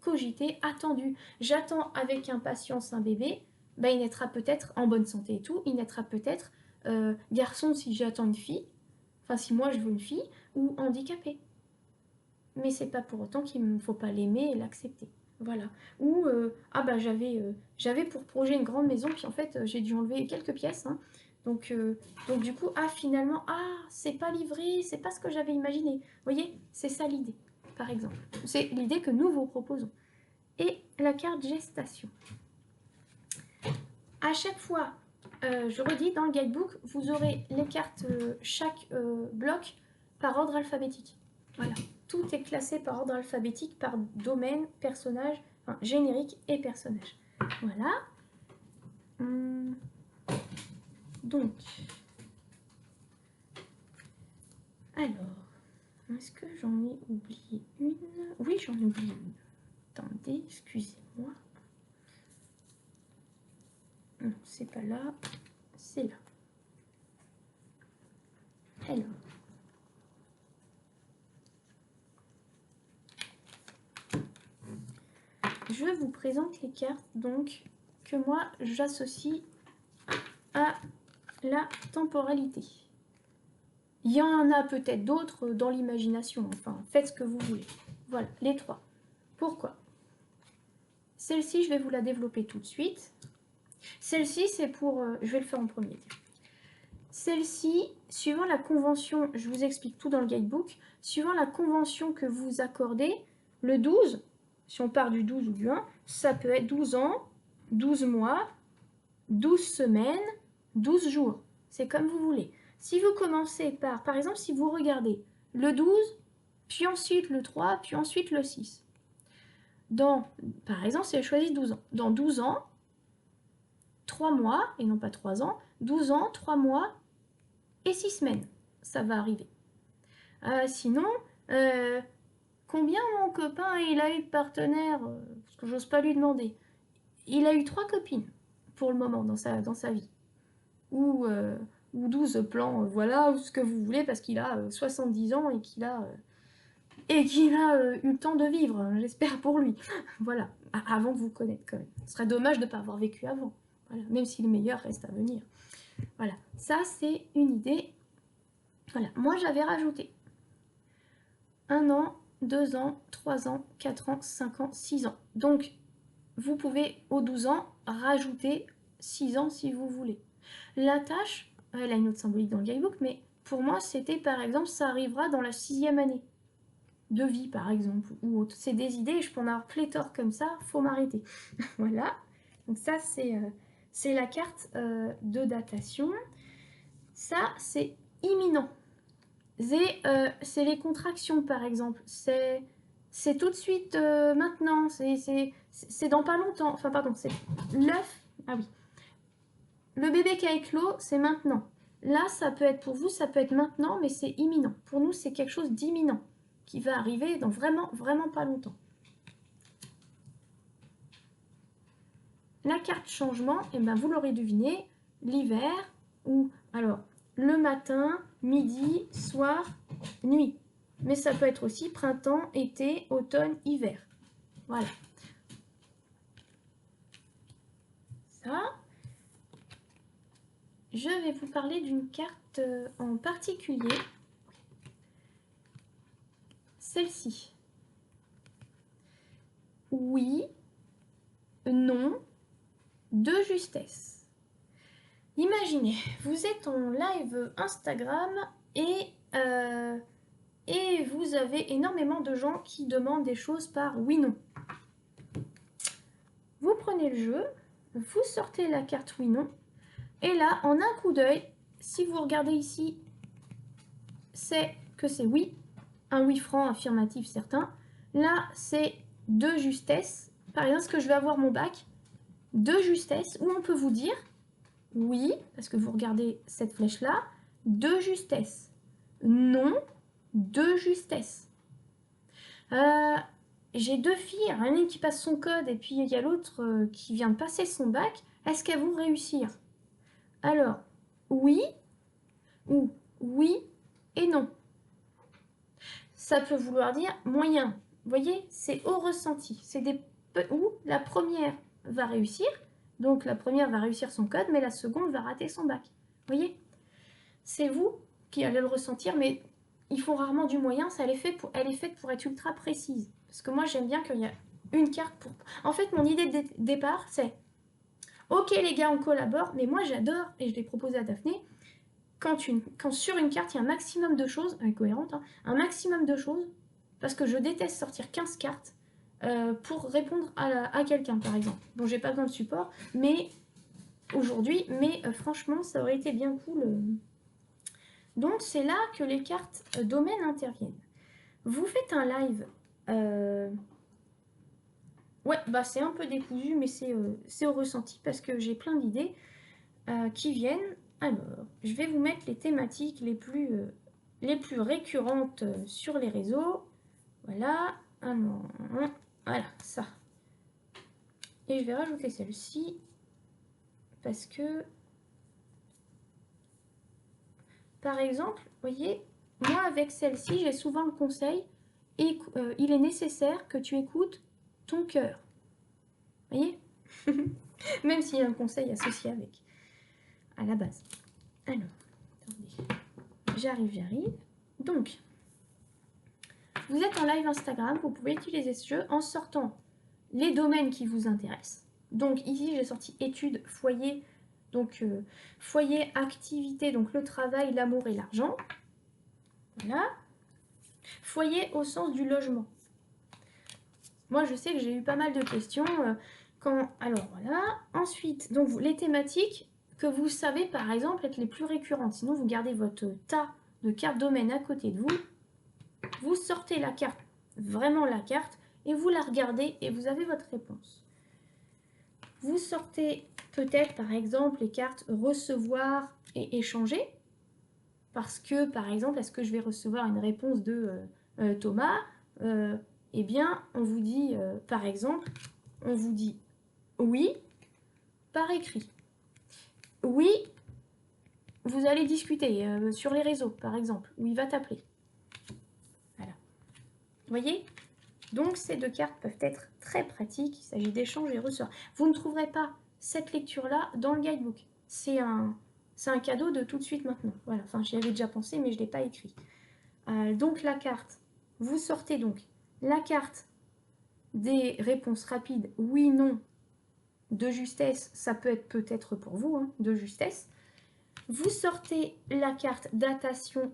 cogité, attendu. J'attends avec impatience un bébé, bah, il naîtra peut-être en bonne santé et tout, il naîtra peut-être garçon si j'attends une fille, enfin si moi je veux une fille, ou handicapé. Mais c'est pas pour autant qu'il ne faut pas l'aimer et l'accepter. Voilà. Ou ah bah j'avais pour projet une grande maison, puis en fait j'ai dû enlever quelques pièces. Hein. Donc du coup, ah finalement, ah c'est pas livré, c'est pas ce que j'avais imaginé. Vous voyez, c'est ça l'idée, par exemple. C'est l'idée que nous vous proposons. Et la carte gestation. À chaque fois, je redis, dans le guidebook, vous aurez les cartes, chaque bloc par ordre alphabétique. Voilà. Tout est classé par ordre alphabétique, par domaine, personnage, enfin, générique et personnage. Voilà. Donc, alors, est-ce que j'en ai oublié une? Oui, j'en ai oublié une. Attendez, excusez-moi. Non, c'est pas là, c'est là. Alors. Je vous présente les cartes donc que moi j'associe à la temporalité. Il y en a peut-être d'autres dans l'imagination, enfin faites ce que vous voulez. Voilà, les 3. Pourquoi? Celle-ci, je vais vous la développer tout de suite. Celle-ci, c'est pour... je vais le faire en premier. Celle-ci, suivant la convention, je vous explique tout dans le guidebook, suivant la convention que vous accordez, le 12, si on part du 12 ou du 1, ça peut être 12 ans, 12 mois, 12 semaines, 12 jours. C'est comme vous voulez. Si vous commencez par exemple, si vous regardez le 12, puis ensuite le 3, puis ensuite le 6. Par exemple, si je choisis 12 ans. Dans 12 ans, 3 mois, et non pas 3 ans, 12 ans, 3 mois et 6 semaines. Ça va arriver. Sinon, combien mon copain il a eu de partenaires? Parce que j'ose pas lui demander. Il a eu 3 copines pour le moment dans sa vie. Ou 12 plans, voilà, ou ce que vous voulez, parce qu'il a 70 ans et qu'il a eu le temps de vivre, hein, j'espère pour lui. Voilà, avant de vous connaître quand même. Ce serait dommage de ne pas avoir vécu avant. Voilà, même si le meilleur reste à venir. Voilà, ça c'est une idée. Voilà, moi j'avais rajouté 1 an, 2 ans, 3 ans, 4 ans, 5 ans, 6 ans. Donc, vous pouvez, aux 12 ans, rajouter 6 ans si vous voulez. La tâche, elle a une autre symbolique dans le guidebook, mais pour moi, c'était par exemple, ça arrivera dans la 6e année de vie, par exemple, ou autre. C'est des idées, je peux en avoir pléthore comme ça, faut m'arrêter. Voilà. Donc ça, c'est la carte de datation. Ça, c'est imminent. C'est les contractions, par exemple. C'est tout de suite maintenant. C'est dans pas longtemps. Enfin, pardon, c'est l'œuf. Ah oui. Le bébé qui a éclos, c'est maintenant. Là, ça peut être pour vous, ça peut être maintenant, mais c'est imminent. Pour nous, c'est quelque chose d'imminent qui va arriver dans vraiment, vraiment pas longtemps. La carte changement, eh ben, vous l'aurez deviné, l'hiver ou alors le matin, midi, soir, nuit. Mais ça peut être aussi printemps, été, automne, hiver. Voilà. Ça. Je vais vous parler d'une carte en particulier. Celle-ci. Oui, non, de justesse. Imaginez, vous êtes en live Instagram et vous avez énormément de gens qui demandent des choses par oui-non. Vous prenez le jeu, vous sortez la carte oui-non, et là, en un coup d'œil, si vous regardez ici, c'est que c'est oui, un oui franc, affirmatif certain. Là, c'est de justesse. Par exemple, est-ce que je vais avoir mon bac de justesse, où on peut vous dire oui, parce que vous regardez cette flèche-là, de justesse. Non, de justesse. J'ai 2 filles, une qui passe son code et puis il y a l'autre qui vient de passer son bac. Est-ce qu'elles vont réussir? Alors, oui ou oui et non. Ça peut vouloir dire moyen. Vous voyez, c'est au ressenti. C'est où la première va réussir. Donc la première va réussir son code, mais la seconde va rater son bac. Vous voyez? C'est vous qui allez le ressentir, mais ils font rarement du moyen. Elle est faite pour être ultra précise. Parce que moi, j'aime bien qu'il y a une carte pour... En fait, mon idée de départ, c'est... Ok les gars, on collabore, mais moi j'adore, et je l'ai proposé à Daphné, quand sur une carte, il y a un maximum de choses, cohérente, hein, un maximum de choses, parce que je déteste sortir 15 cartes pour répondre à quelqu'un, par exemple. Bon, j'ai pas besoin de support, mais aujourd'hui, franchement, ça aurait été bien cool. Donc, c'est là que les cartes domaines interviennent. Vous faites un live... Ouais, bah c'est un peu décousu, mais c'est au ressenti, parce que j'ai plein d'idées qui viennent. Alors, je vais vous mettre les thématiques les plus récurrentes sur les réseaux. Voilà. Alors, voilà, ça. Et je vais rajouter celle-ci parce que, par exemple, vous voyez, moi avec celle-ci, j'ai souvent le conseil et il est nécessaire que tu écoutes ton cœur. Vous voyez? Même s'il y a un conseil associé avec, à la base. Alors, attendez. J'arrive. Donc, vous êtes en live Instagram, vous pouvez utiliser ce jeu en sortant les domaines qui vous intéressent. Donc ici, j'ai sorti études, foyer, donc foyer, activité, donc le travail, l'amour et l'argent. Voilà. Foyer au sens du logement. Moi, je sais que j'ai eu pas mal de questions. Alors voilà, ensuite, donc les thématiques que vous savez par exemple être les plus récurrentes. Sinon, vous gardez votre tas de cartes domaine à côté de vous, vous sortez la carte, vraiment la carte, et vous la regardez et vous avez votre réponse. Vous sortez peut-être par exemple les cartes recevoir et échanger, parce que par exemple, est-ce que je vais recevoir une réponse de Thomas Eh bien, on vous dit par exemple, on vous dit oui par écrit. Oui, vous allez discuter sur les réseaux par exemple, où il va t'appeler. Voilà. Vous voyez? Donc ces deux cartes peuvent être très pratiques, il s'agit d'échange et ressort. Vous ne trouverez pas cette lecture-là dans le guidebook. C'est un cadeau de tout de suite maintenant. Voilà, enfin j'y avais déjà pensé mais je ne l'ai pas écrit. Donc la carte, vous sortez donc la carte des réponses rapides, oui, non, de justesse, ça peut être peut-être pour vous, hein, de justesse. Vous sortez la carte datation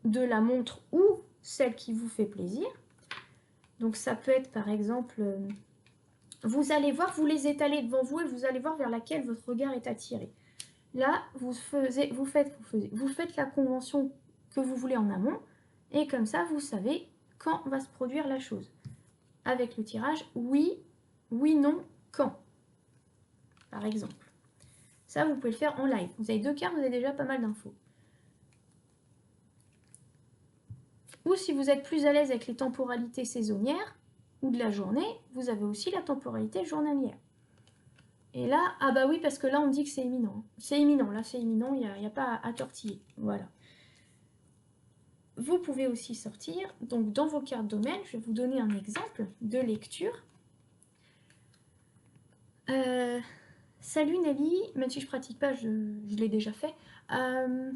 de la montre ou celle qui vous fait plaisir. Donc ça peut être par exemple, vous allez voir, vous les étalez devant vous et vous allez voir vers laquelle votre regard est attiré. Là, vous faites la convention que vous voulez en amont et comme ça, vous savez quand va se produire la chose. Avec le tirage, oui, oui, non, quand, par exemple. Ça, vous pouvez le faire en live. Vous avez deux cartes, vous avez déjà pas mal d'infos. Ou si vous êtes plus à l'aise avec les temporalités saisonnières ou de la journée, vous avez aussi la temporalité journalière. Et là, ah bah oui, parce que là, on dit que c'est imminent. C'est imminent, là, c'est imminent, il n'y a pas à tortiller. Voilà. Vous pouvez aussi sortir, donc dans vos cartes domaines, je vais vous donner un exemple de lecture. Salut Nelly, même si je pratique pas, je l'ai déjà fait. Je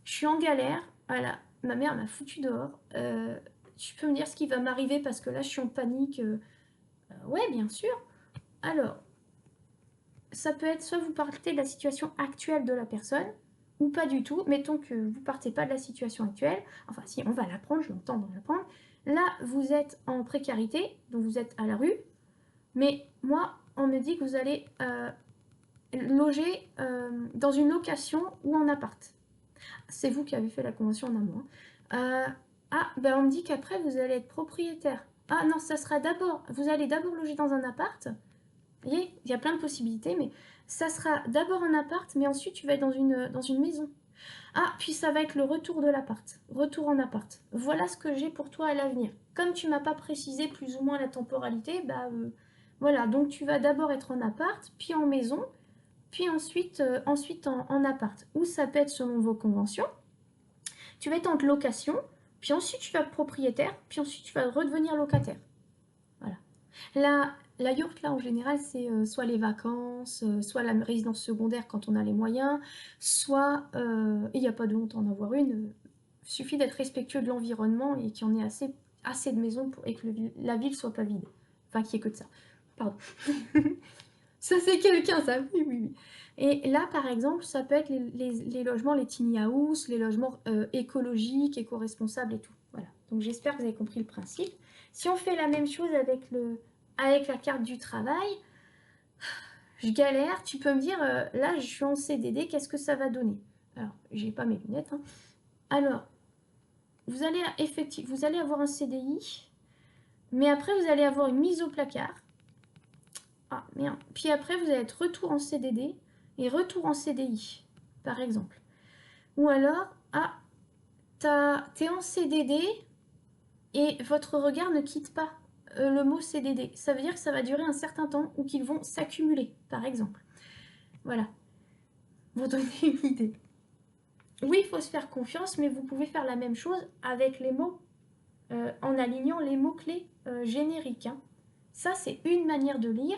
suis en galère, voilà, ma mère m'a foutu dehors. Tu peux me dire ce qui va m'arriver parce que là je suis en panique. Ouais, bien sûr. Alors, ça peut être soit vous partez de la situation actuelle de la personne, ou pas du tout. Mettons que vous partez pas de la situation actuelle. Enfin, si, on va l'apprendre, je l'entends dans l'apprendre. Là, vous êtes en précarité, donc vous êtes à la rue. Mais moi, on me dit que vous allez loger dans une location ou en appart. C'est vous qui avez fait la convention en amont. Ben on me dit qu'après, vous allez être propriétaire. Ah non, ça sera d'abord, vous allez d'abord loger dans un appart. Vous voyez, il y a plein de possibilités, mais ça sera d'abord un appart, mais ensuite tu vas être dans une maison. Ah, puis ça va être le retour de l'appart. Retour en appart. Voilà ce que j'ai pour toi à l'avenir. Comme tu m'as pas précisé plus ou moins la temporalité, voilà, donc tu vas d'abord être en appart, puis en maison, puis ensuite en appart. Ou ça peut être selon vos conventions. Tu vas être en location, puis ensuite tu vas être propriétaire, puis ensuite tu vas redevenir locataire. Voilà. La yourte, là, en général, c'est soit les vacances, soit la résidence secondaire quand on a les moyens, soit, il n'y a pas de honte en avoir une, il suffit d'être respectueux de l'environnement et qu'il y en ait assez de maisons et que la ville soit pas vide. Enfin, qu'il n'y ait que de ça. Pardon. Ça, c'est quelqu'un, ça, oui, oui, oui. Et là, par exemple, ça peut être les logements, les tiny house, les logements écologiques, éco-responsables et tout. Voilà. Donc, j'espère que vous avez compris le principe. Si on fait la même chose avec la carte du travail, je galère. Tu peux me dire, là, je suis en CDD, qu'est-ce que ça va donner? Alors, j'ai pas mes lunettes. Hein. Alors, vous allez avoir un CDI, mais après, vous allez avoir une mise au placard. Ah, merde. Puis après, vous allez être retour en CDD et retour en CDI, par exemple. Ou alors, t'es en CDD et votre regard ne quitte pas le mot CDD. Ça veut dire que ça va durer un certain temps ou qu'ils vont s'accumuler, par exemple. Voilà. Vous donner une idée. Oui, il faut se faire confiance, mais vous pouvez faire la même chose avec les mots, en alignant les mots-clés génériques. Hein. Ça, c'est une manière de lire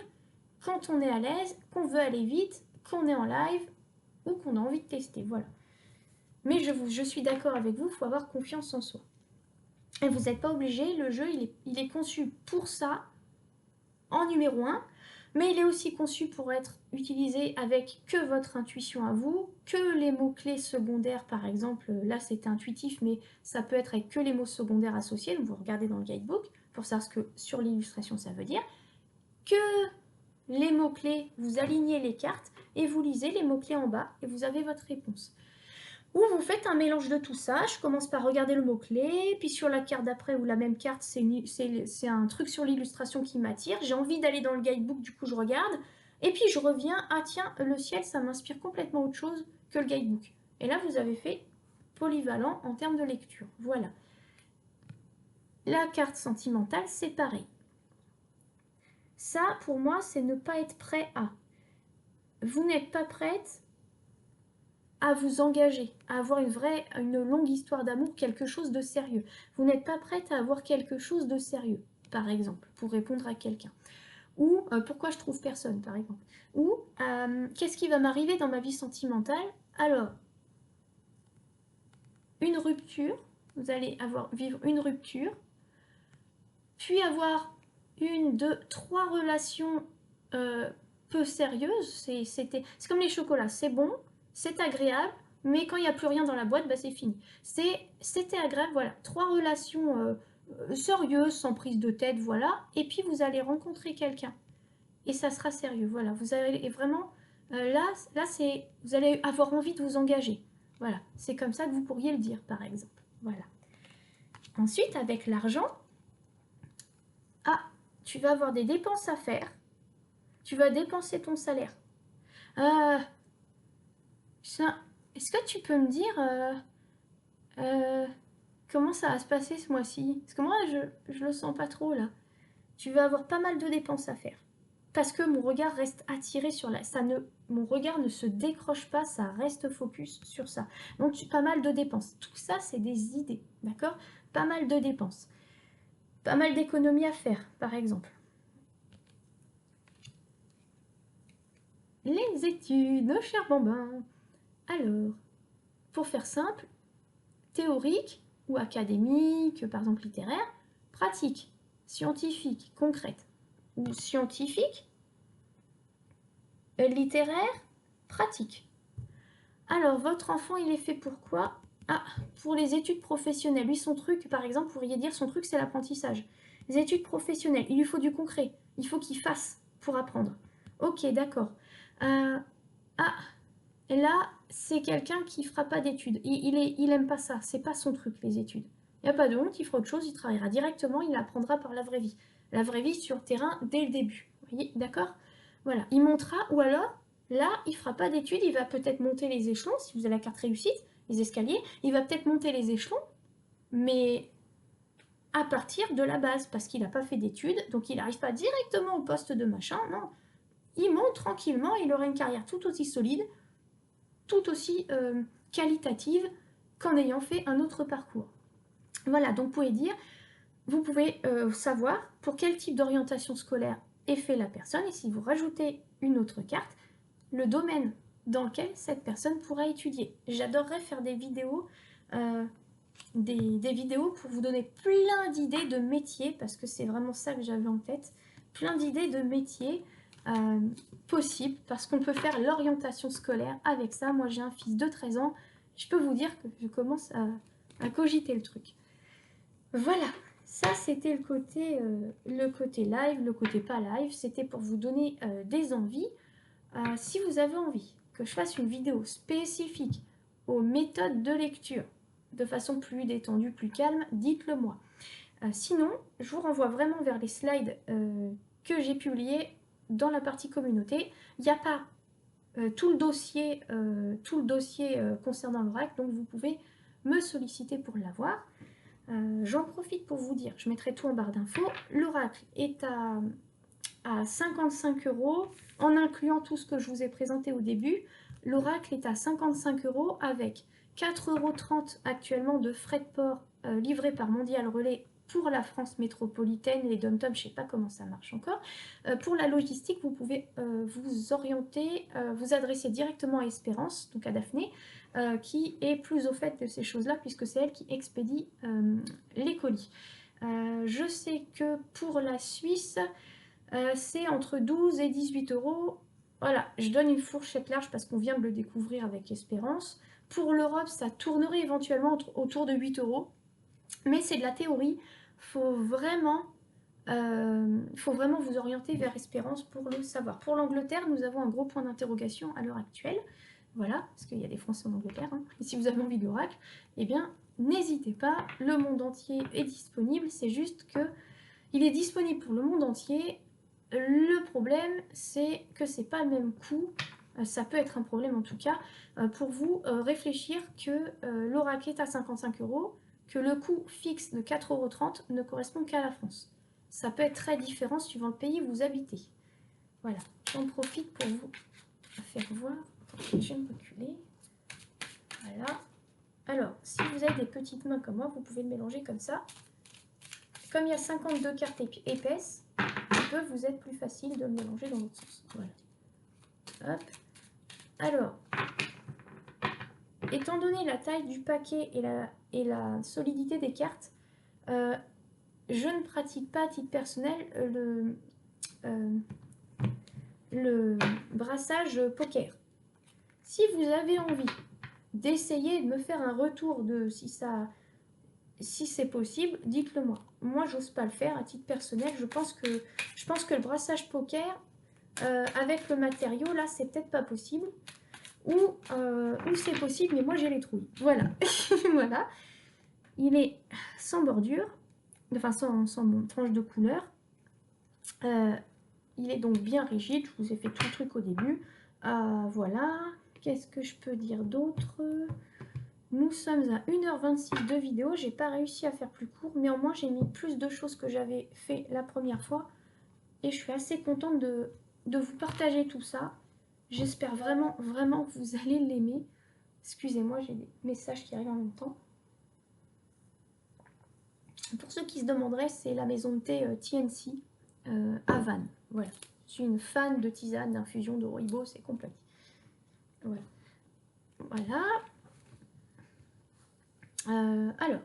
quand on est à l'aise, qu'on veut aller vite, qu'on est en live ou qu'on a envie de tester. Voilà. Mais je suis d'accord avec vous, il faut avoir confiance en soi. Et vous n'êtes pas obligé, le jeu, il est conçu pour ça, en numéro 1, mais il est aussi conçu pour être utilisé avec que votre intuition à vous, que les mots-clés secondaires, par exemple, là c'est intuitif, mais ça peut être avec que les mots secondaires associés, donc vous regardez dans le guidebook pour savoir ce que sur l'illustration ça veut dire, que les mots-clés, vous alignez les cartes et vous lisez les mots-clés en bas et vous avez votre réponse. Ou vous faites un mélange de tout ça, je commence par regarder le mot-clé, puis sur la carte d'après ou la même carte, c'est un truc sur l'illustration qui m'attire, j'ai envie d'aller dans le guidebook, du coup je regarde, et puis je reviens, ah tiens, le ciel, ça m'inspire complètement autre chose que le guidebook. Et là, vous avez fait polyvalent en termes de lecture. Voilà. La carte sentimentale, c'est pareil. Ça, pour moi, c'est ne pas être prêt à. Vous n'êtes pas prête à vous engager, à avoir une longue histoire d'amour, quelque chose de sérieux. Vous n'êtes pas prête à avoir quelque chose de sérieux, par exemple, pour répondre à quelqu'un. Ou pourquoi je trouve personne, par exemple. Ou qu'est-ce qui va m'arriver dans ma vie sentimentale? Alors, une rupture, vous allez vivre une rupture, puis avoir 1, 2, 3 relations peu sérieuses. C'est comme les chocolats, c'est bon, c'est agréable, mais quand il n'y a plus rien dans la boîte, bah c'est fini. C'était agréable, voilà. 3 relations sérieuses, sans prise de tête, voilà. Et puis vous allez rencontrer quelqu'un. Et ça sera sérieux, voilà. Vous allez vraiment, là vous allez avoir envie de vous engager. Voilà, c'est comme ça que vous pourriez le dire, par exemple. Voilà. Ensuite, avec l'argent, ah, tu vas avoir des dépenses à faire. Tu vas dépenser ton salaire. Est-ce que tu peux me dire comment ça va se passer ce mois-ci? Parce que moi, je le sens pas trop, là. Tu vas avoir pas mal de dépenses à faire. Parce que mon regard reste attiré sur mon regard ne se décroche pas, ça reste focus sur ça. Donc, pas mal de dépenses. Tout ça, c'est des idées, d'accord? Pas mal de dépenses. Pas mal d'économies à faire, par exemple. Les études, nos chers bambins. Alors, pour faire simple, théorique ou académique, par exemple littéraire, pratique, scientifique, concrète, ou scientifique, littéraire, pratique. Alors, votre enfant, il est fait pour quoi? Ah, pour les études professionnelles. Lui, son truc, par exemple, vous pourriez dire son truc, c'est l'apprentissage. Les études professionnelles, il lui faut du concret. Il faut qu'il fasse pour apprendre. Ok, d'accord. Ah, là, c'est quelqu'un qui fera pas d'études. Il aime pas ça. C'est pas son truc, les études. Il n'y a pas de honte, il fera autre chose, il travaillera directement, il apprendra par la vraie vie. La vraie vie sur terrain dès le début. Vous voyez, d'accord? Voilà, il montera, ou alors, là, il fera pas d'études, il va peut-être monter les échelons, si vous avez la carte réussite, les escaliers, il va peut-être monter les échelons, mais à partir de la base, parce qu'il n'a pas fait d'études, donc il n'arrive pas directement au poste de machin, non. Il monte tranquillement, il aura une carrière tout aussi solide, tout aussi qualitative qu'en ayant fait un autre parcours. Voilà, donc vous pouvez savoir pour quel type d'orientation scolaire est fait la personne, et si vous rajoutez une autre carte, le domaine dans lequel cette personne pourra étudier. J'adorerais faire des vidéos, des vidéos pour vous donner plein d'idées de métiers, parce que c'est vraiment ça que j'avais en tête, plein d'idées de métiers possibles, parce qu'on peut faire l'orientation scolaire avec ça. Moi, j'ai un fils de 13 ans, je peux vous dire que je commence à cogiter le truc. Voilà, ça c'était le côté live, le côté pas live, c'était pour vous donner des envies. Si vous avez envie que je fasse une vidéo spécifique aux méthodes de lecture, de façon plus détendue, plus calme, dites-le moi. Sinon, je vous renvoie vraiment vers les slides que j'ai publiés dans la partie communauté. Il n'y a pas tout le dossier concernant l'oracle, donc vous pouvez me solliciter pour l'avoir. J'en profite pour vous dire, je mettrai tout en barre d'infos, l'oracle est à 55 € en incluant tout ce que je vous ai présenté au début. L'oracle est à 55 € avec 4,30 € actuellement de frais de port livrés par Mondial Relais pour la France métropolitaine, les dom-toms, je ne sais pas comment ça marche encore. Pour la logistique, vous pouvez vous orienter, vous adresser directement à Espérance, donc à Daphné, qui est plus au fait de ces choses-là, puisque c'est elle qui expédie les colis. Je sais que pour la Suisse, c'est entre 12 et 18 €. Voilà, je donne une fourchette large parce qu'on vient de le découvrir avec Espérance. Pour l'Europe, ça tournerait éventuellement autour de 8 €. Mais c'est de la théorie. Il faut vraiment Il faut vraiment vous orienter vers Espérance pour le savoir. Pour l'Angleterre, nous avons un gros point d'interrogation à l'heure actuelle. Voilà, parce qu'il y a des Français en Angleterre. Hein. Et si vous avez envie de l'oracle, eh bien, n'hésitez pas. Le monde entier est disponible. C'est juste que il est disponible pour le monde entier. Le problème, c'est que c'est pas le même coût. Ça peut être un problème en tout cas pour vous réfléchir que l'oracle est à 55 €, que le coût fixe de 4,30 € ne correspond qu'à la France. Ça peut être très différent suivant le pays où vous habitez. Voilà, j'en profite pour vous faire voir. Attendez, je vais me reculer. Voilà. Alors, si vous avez des petites mains comme moi, vous pouvez le mélanger comme ça. Comme il y a 52 cartes épaisses, il peut vous être plus facile de le mélanger dans l'autre sens. Voilà. Hop. Alors, étant donné la taille du paquet et la solidité des cartes, je ne pratique pas à titre personnel le brassage poker. Si vous avez envie d'essayer de me faire un retour de si c'est possible, dites-le moi. Moi, j'ose pas le faire à titre personnel. Je pense que le brassage poker avec le matériau, là, c'est peut-être pas possible. Ou c'est possible, mais moi, j'ai les trouilles. Voilà. Voilà. Il est sans bordure, enfin sans tranche de couleur. Il est donc bien rigide. Je vous ai fait tout le truc au début. Voilà. Qu'est-ce que je peux dire d'autre ? Nous sommes à 1h26 de vidéo. J'ai pas réussi à faire plus court. Néanmoins, j'ai mis plus de choses que j'avais fait la première fois. Et je suis assez contente de vous partager tout ça. J'espère vraiment, vraiment que vous allez l'aimer. Excusez-moi, j'ai des messages qui arrivent en même temps. Pour ceux qui se demanderaient, c'est la maison de thé TNC à Vannes. Voilà. Je suis une fan de tisane, d'infusion, de rooibos, c'est complet. Voilà. Voilà. Alors,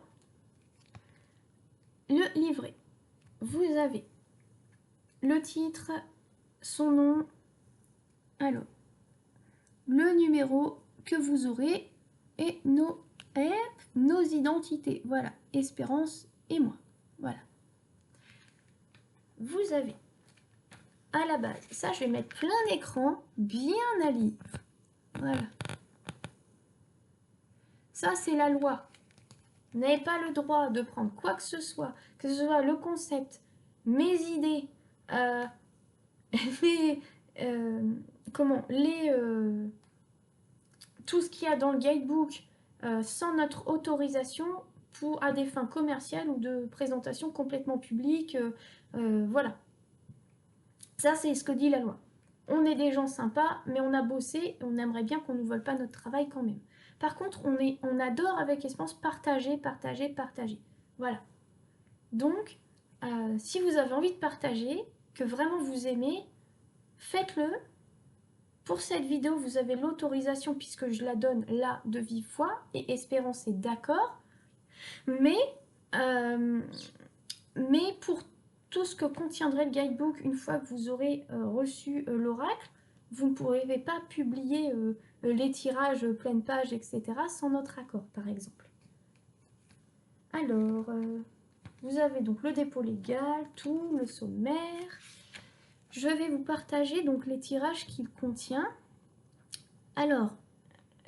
le livret. Vous avez le titre, son nom, alors, le numéro que vous aurez et nos identités. Voilà, Espérance et moi. Voilà. Vous avez à la base, ça je vais mettre plein d'écran, bien à lire. Voilà. Ça c'est la loi. Vous n'avez pas le droit de prendre quoi que ce soit le concept, mes idées, tout ce qu'il y a dans le guidebook sans notre autorisation à des fins commerciales ou de présentation complètement publique. Voilà. Ça, c'est ce que dit la loi. On est des gens sympas, mais on a bossé et on aimerait bien qu'on ne nous vole pas notre travail quand même. Par contre, on adore avec Espérance partager. Voilà. Donc, si vous avez envie de partager, que vraiment vous aimez, faites-le. Pour cette vidéo, vous avez l'autorisation puisque je la donne là de vive voix et Espérance est d'accord. Mais pour tout ce que contiendrait le guidebook, une fois que vous aurez reçu l'oracle, vous ne pourrez pas publier les tirages pleine page, etc. sans notre accord, par exemple. Alors, vous avez donc le dépôt légal, tout, le sommaire. Je vais vous partager donc les tirages qu'il contient. Alors,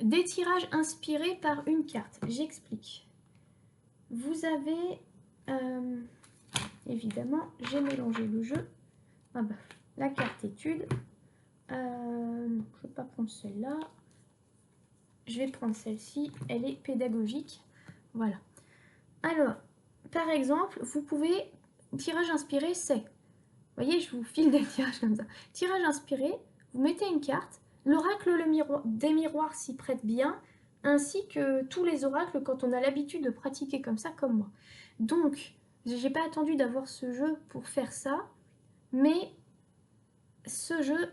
des tirages inspirés par une carte. J'explique. Vous avez... évidemment, j'ai mélangé le jeu. Ah bah, la carte étude. Je ne vais pas prendre celle-là. Je vais prendre celle-ci. Elle est pédagogique. Voilà. Alors, par exemple, vous pouvez... Tirage inspiré, c'est... Vous voyez, je vous file des tirages comme ça. Tirage inspiré, vous mettez une carte. L'oracle des miroirs s'y prête bien, ainsi que tous les oracles quand on a l'habitude de pratiquer comme ça, comme moi. Donc, j'ai pas attendu d'avoir ce jeu pour faire ça, mais ce jeu,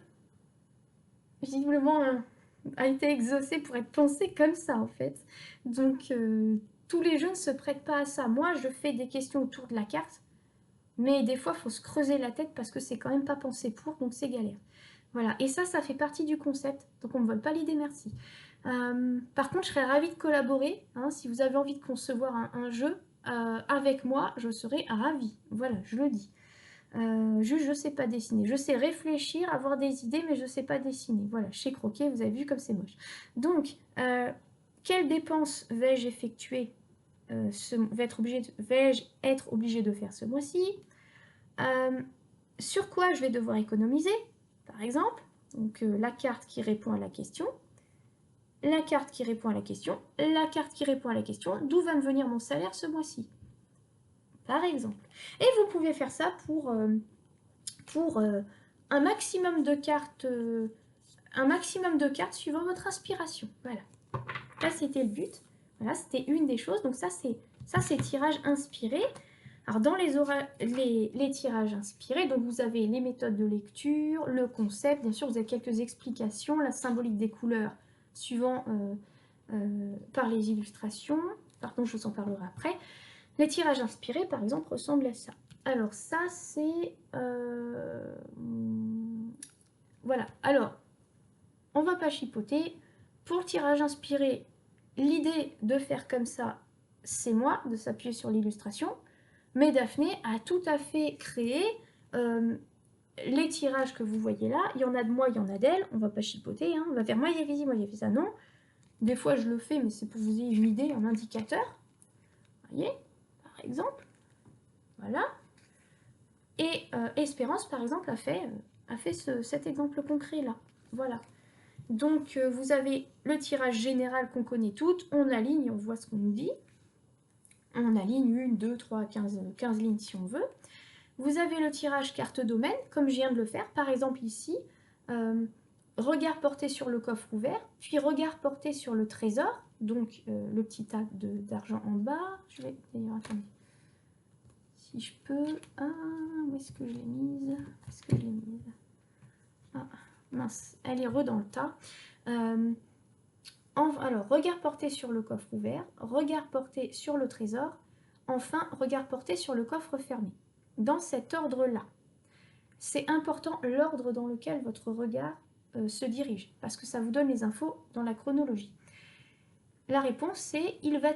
visiblement, a été exaucé pour être pensé comme ça, en fait. Donc, tous les jeux ne se prêtent pas à ça. Moi, je fais des questions autour de la carte, mais des fois, il faut se creuser la tête parce que c'est quand même pas pensé pour, donc c'est galère. Voilà, et ça fait partie du concept, donc on ne me vole pas l'idée, merci. Par contre, je serais ravie de collaborer, hein, si vous avez envie de concevoir un jeu avec moi, je serais ravie, voilà, je le dis. Juste, je ne sais pas dessiner. Je sais réfléchir, avoir des idées, mais je ne sais pas dessiner. Voilà, chez Croquet, vous avez vu comme c'est moche. Donc, quelles dépenses vais-je effectuer vais-je être obligé de faire ce mois-ci? Sur quoi je vais devoir économiser, par exemple? Donc, la carte qui répond à la question. La carte qui répond à la question. La carte qui répond à la question. D'où va me venir mon salaire ce mois-ci? Par exemple. Et vous pouvez faire ça pour un maximum de cartes suivant votre inspiration. Voilà. Ça, c'était le but. Voilà, c'était une des choses. Donc ça, c'est tirage inspiré. Alors, dans les tirages inspirés, donc vous avez les méthodes de lecture, le concept, bien sûr, vous avez quelques explications, la symbolique des couleurs suivant par les illustrations. Par contre, je vous en parlerai après. Les tirages inspirés, par exemple, ressemblent à ça. Alors, ça, c'est... voilà. Alors, on va pas chipoter. Pour le tirage inspiré, l'idée de faire comme ça, c'est moi, de s'appuyer sur l'illustration. Mais Daphné a tout à fait créé les tirages que vous voyez là. Il y en a de moi, il y en a d'elle. On va pas chipoter. Hein. On va faire moi, j'ai fait ci, moi, j'ai fait ça. Non. Des fois, je le fais, mais c'est pour vous ayez une idée, un indicateur. Vous voyez, par exemple. Voilà. Et Espérance, par exemple, a fait cet exemple concret-là. Voilà. Donc, vous avez le tirage général qu'on connaît toutes. On aligne, on voit ce qu'on nous dit. On aligne 1, 2, 3, 15 lignes si on veut. Vous avez le tirage carte domaine, comme je viens de le faire. Par exemple, ici, regard porté sur le coffre ouvert, puis regard porté sur le trésor. Donc, le petit tas d'argent en bas. Je vais... D'ailleurs, attendez. Si je peux... Ah, où est-ce que je l'ai mise? Est-ce que je l'ai mise? Ah, mince, elle est dans le tas. Alors, regard porté sur le coffre ouvert, regard porté sur le trésor, enfin, regard porté sur le coffre fermé. Dans cet ordre-là. C'est important l'ordre dans lequel votre regard se dirige, parce que ça vous donne les infos dans la chronologie. La réponse c'est il va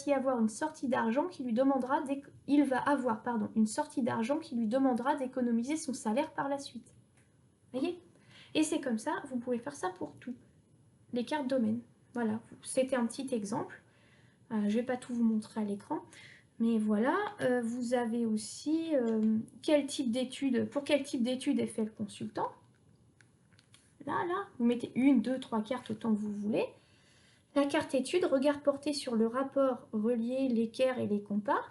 y avoir une sortie d'argent qui lui demandera une sortie d'argent qui lui demandera d'économiser son salaire par la suite. Voyez? Et c'est comme ça, vous pouvez faire ça pour tout. Les cartes domaines. Voilà, c'était un petit exemple. Je ne vais pas tout vous montrer à l'écran. Mais voilà, vous avez aussi pour quel type d'étude est fait le consultant. Là, vous mettez 1, 2, 3 cartes autant que vous voulez. La carte étude, regard porté sur le rapport relié, l'équerre et les compas.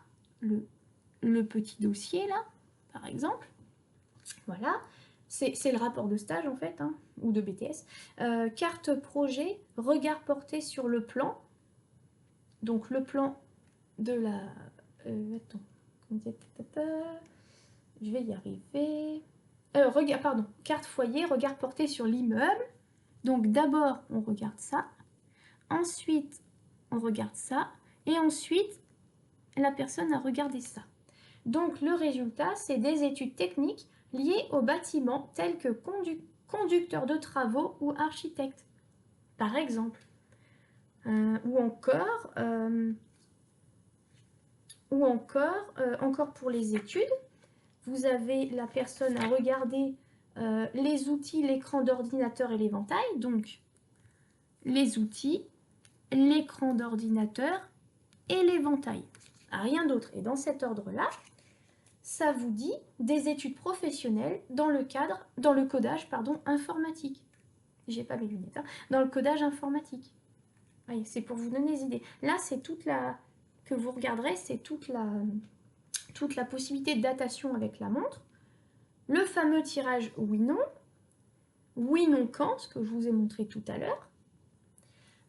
Le petit dossier là, par exemple. Voilà, c'est le rapport de stage en fait, hein, ou de BTS. Carte projet, regard porté sur le plan. Donc le plan de la... attends, je vais y arriver. Carte foyer, regard porté sur l'immeuble. Donc d'abord, on regarde ça. Ensuite, on regarde ça. Et ensuite, la personne a regardé ça. Donc le résultat, c'est des études techniques liées au bâtiment telles que conducteur de travaux ou architecte, par exemple. Ou encore pour les études, vous avez la personne à regarder les outils, l'écran d'ordinateur et l'éventail. Donc, les outils, l'écran d'ordinateur et l'éventail. Rien d'autre. Et dans cet ordre-là, ça vous dit des études professionnelles dans le codage informatique. J'ai pas mes lunettes. Hein, dans le codage informatique. C'est pour vous donner des idées. Là, c'est toute la... que vous regarderez, c'est toute la possibilité de datation avec la montre. Le fameux tirage oui-non. Oui-non quand, ce que je vous ai montré tout à l'heure.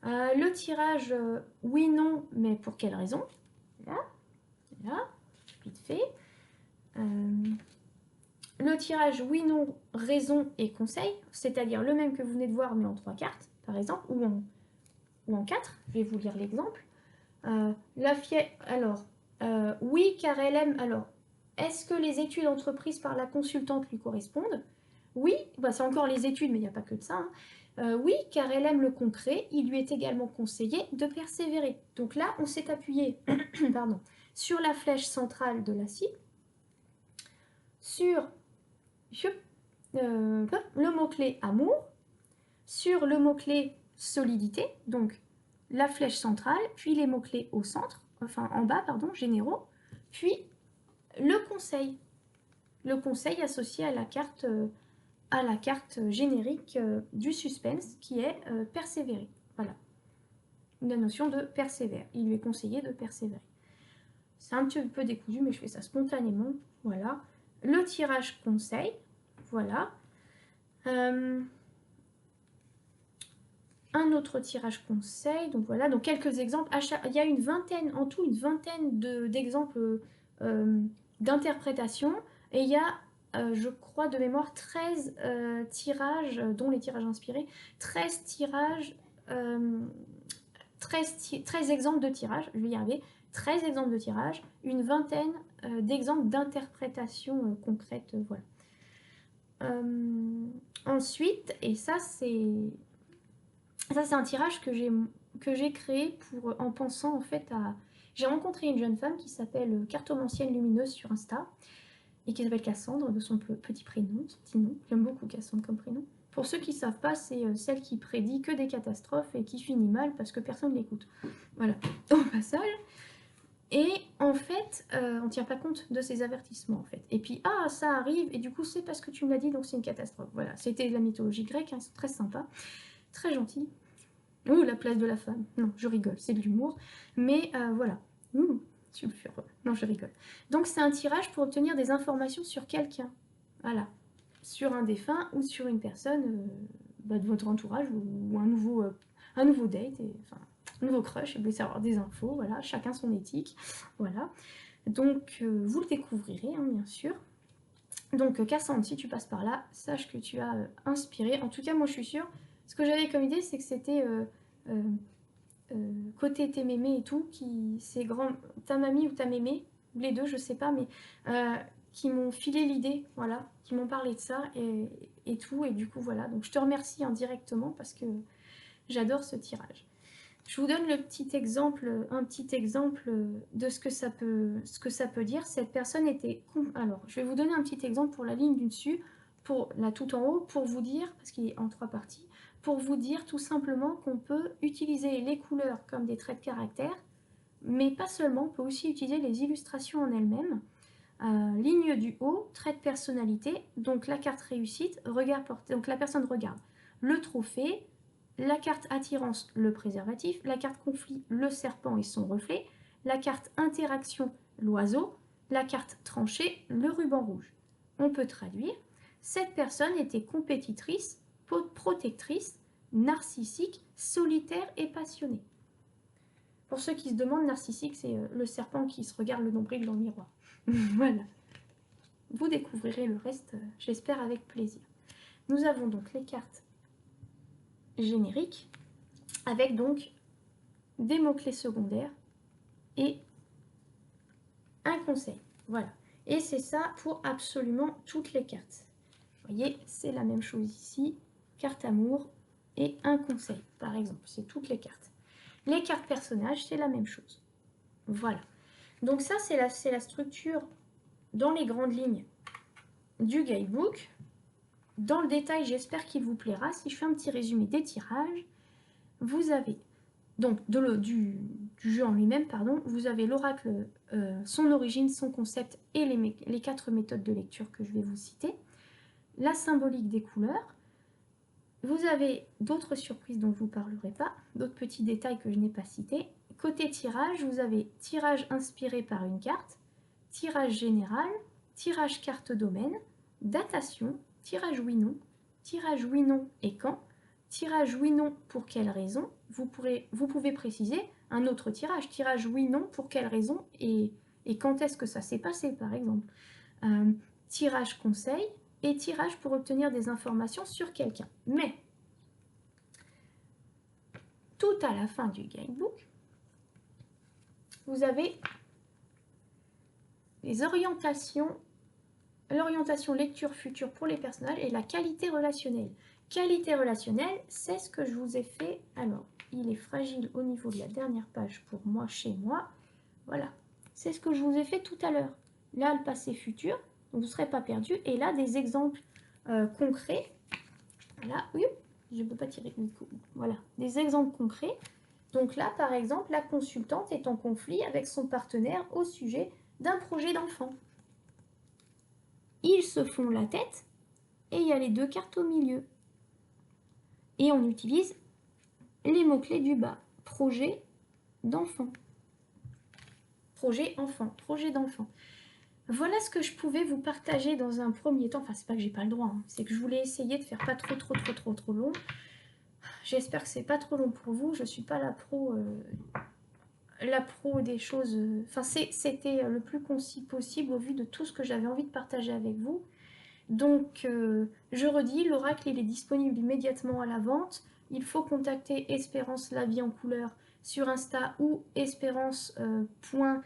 Le tirage oui-non, mais pour quelle raison? Là, vite fait. Le tirage oui-non, raison et conseil, c'est-à-dire le même que vous venez de voir, mais en 3 cartes, par exemple, ou en 4. Je vais vous lire l'exemple. Oui, car elle aime... Alors, est-ce que les études entreprises par la consultante lui correspondent? Oui, c'est encore les études, mais il n'y a pas que de ça. Hein. Oui, car elle aime le concret, il lui est également conseillé de persévérer. Donc là, on s'est appuyé sur la flèche centrale de la cible, sur le mot-clé amour, sur le mot-clé solidité, donc la flèche centrale, puis les mots-clés au centre, enfin en bas, pardon, généraux, puis le conseil associé à la carte générique du suspense qui est persévérer. Voilà, la notion de persévère. Il lui est conseillé de persévérer. C'est un petit peu décousu, mais je fais ça spontanément. Voilà. Le tirage conseil. Voilà. Un autre tirage conseil. Donc voilà, donc quelques exemples. Il y a une vingtaine, en tout une vingtaine d'exemples d'interprétation. Et il y a, je crois de mémoire, 13 tirages, dont les tirages inspirés, 13 tirages, 13 exemples de tirages, je vais y arriver, 13 exemples de tirages, une vingtaine d'exemples d'interprétation concrète, voilà. Ensuite, et ça c'est un tirage que j'ai créé en pensant en fait à... J'ai rencontré une jeune femme qui s'appelle Cartomancienne Lumineuse sur Insta, et qui s'appelle Cassandre, de son petit prénom, son petit nom. J'aime beaucoup Cassandre comme prénom. Pour ceux qui ne savent pas, c'est celle qui prédit que des catastrophes et qui finit mal parce que personne ne l'écoute. Voilà, au passage. Et en fait, on ne tient pas compte de ces avertissements, en fait. Et puis, ah, ça arrive, et du coup, c'est parce que tu me l'as dit, donc c'est une catastrophe. Voilà, c'était de la mythologie grecque, hein, c'est très sympa, très gentil. Ouh, la place de la femme. Non, je rigole, c'est de l'humour. Mais voilà. Ouh, sulfureux. Non, je rigole. Donc, c'est un tirage pour obtenir des informations sur quelqu'un. Voilà. Sur un défunt ou sur une personne de votre entourage ou un nouveau date, enfin, un nouveau crush, et vous voulez savoir des infos, voilà, chacun son éthique, voilà. Donc, vous le découvrirez, hein, bien sûr. Donc, Cassandre, si tu passes par là, sache que tu as inspiré. En tout cas, moi, je suis sûre. Ce que j'avais comme idée, c'est que c'était côté tes mémés et tout, c'est ta mamie ou ta mémé, les deux, je sais pas, mais qui m'ont filé l'idée, voilà, qui m'ont parlé de ça et tout, et du coup, voilà. Donc, je te remercie indirectement parce que j'adore ce tirage. Je vous donne un petit exemple de ce que ça peut dire. Cette personne était... Alors, je vais vous donner un petit exemple pour la ligne du dessus, pour la tout en haut, pour vous dire, parce qu'il est en 3 parties, pour vous dire tout simplement qu'on peut utiliser les couleurs comme des traits de caractère, mais pas seulement, on peut aussi utiliser les illustrations en elles-mêmes. Ligne du haut, trait de personnalité, donc la carte réussite, regard porté, donc la personne regarde le trophée, la carte attirance, le préservatif, la carte conflit, le serpent et son reflet, la carte interaction, l'oiseau, la carte tranchée, le ruban rouge. On peut traduire, cette personne était compétitrice, protectrice, narcissique, solitaire et passionnée. Pour ceux qui se demandent, narcissique, c'est le serpent qui se regarde le nombril dans le miroir. Voilà. Vous découvrirez le reste, j'espère, avec plaisir. Nous avons donc les cartes génériques, avec donc des mots-clés secondaires et un conseil. Voilà. Et c'est ça pour absolument toutes les cartes. Vous voyez, c'est la même chose ici. Carte amour et un conseil, par exemple. C'est toutes les cartes. Les cartes personnages, c'est la même chose. Voilà. Donc ça, c'est la structure dans les grandes lignes du guidebook. Dans le détail, j'espère qu'il vous plaira. Si je fais un petit résumé des tirages, vous avez donc du jeu en lui-même, pardon, vous avez l'oracle, son origine, son concept et les 4 méthodes de lecture que je vais vous citer, la symbolique des couleurs. Vous avez d'autres surprises dont je ne vous parlerai pas, d'autres petits détails que je n'ai pas cités. Côté tirage, vous avez tirage inspiré par une carte, tirage général, tirage carte domaine, datation, tirage oui-non et quand, tirage oui-non pour quelle raison, vous pouvez préciser un autre tirage oui-non pour quelle raison et quand est-ce que ça s'est passé par exemple. Tirage conseil et tirage pour obtenir des informations sur quelqu'un. Mais, tout à la fin du guidebook, vous avez les orientations, l'orientation lecture future pour les personnages et la qualité relationnelle. Qualité relationnelle, c'est ce que je vous ai fait. Alors, il est fragile au niveau de la dernière page pour moi, chez moi. Voilà, c'est ce que je vous ai fait tout à l'heure. Là, le passé futur. donc vous ne serez pas perdu. Et là, des exemples concrets. Là, oui, je ne peux pas tirer du coup. Voilà, des exemples concrets. Donc là, par exemple, la consultante est en conflit avec son partenaire au sujet d'un projet d'enfant. Ils se font la tête et il y a les 2 cartes au milieu. Et on utilise les mots-clés du bas. Projet d'enfant. Projet enfant. Projet d'enfant. Voilà ce que je pouvais vous partager dans un premier temps. Enfin, c'est pas que j'ai pas le droit, hein. C'est que je voulais essayer de faire pas trop long. J'espère que c'est pas trop long pour vous. Je suis pas la pro des choses. Enfin, c'était le plus concis possible au vu de tout ce que j'avais envie de partager avec vous. Donc, je redis, l'oracle, il est disponible immédiatement à la vente. Il faut contacter Espérance La Vie en Couleur sur Insta ou espérance.la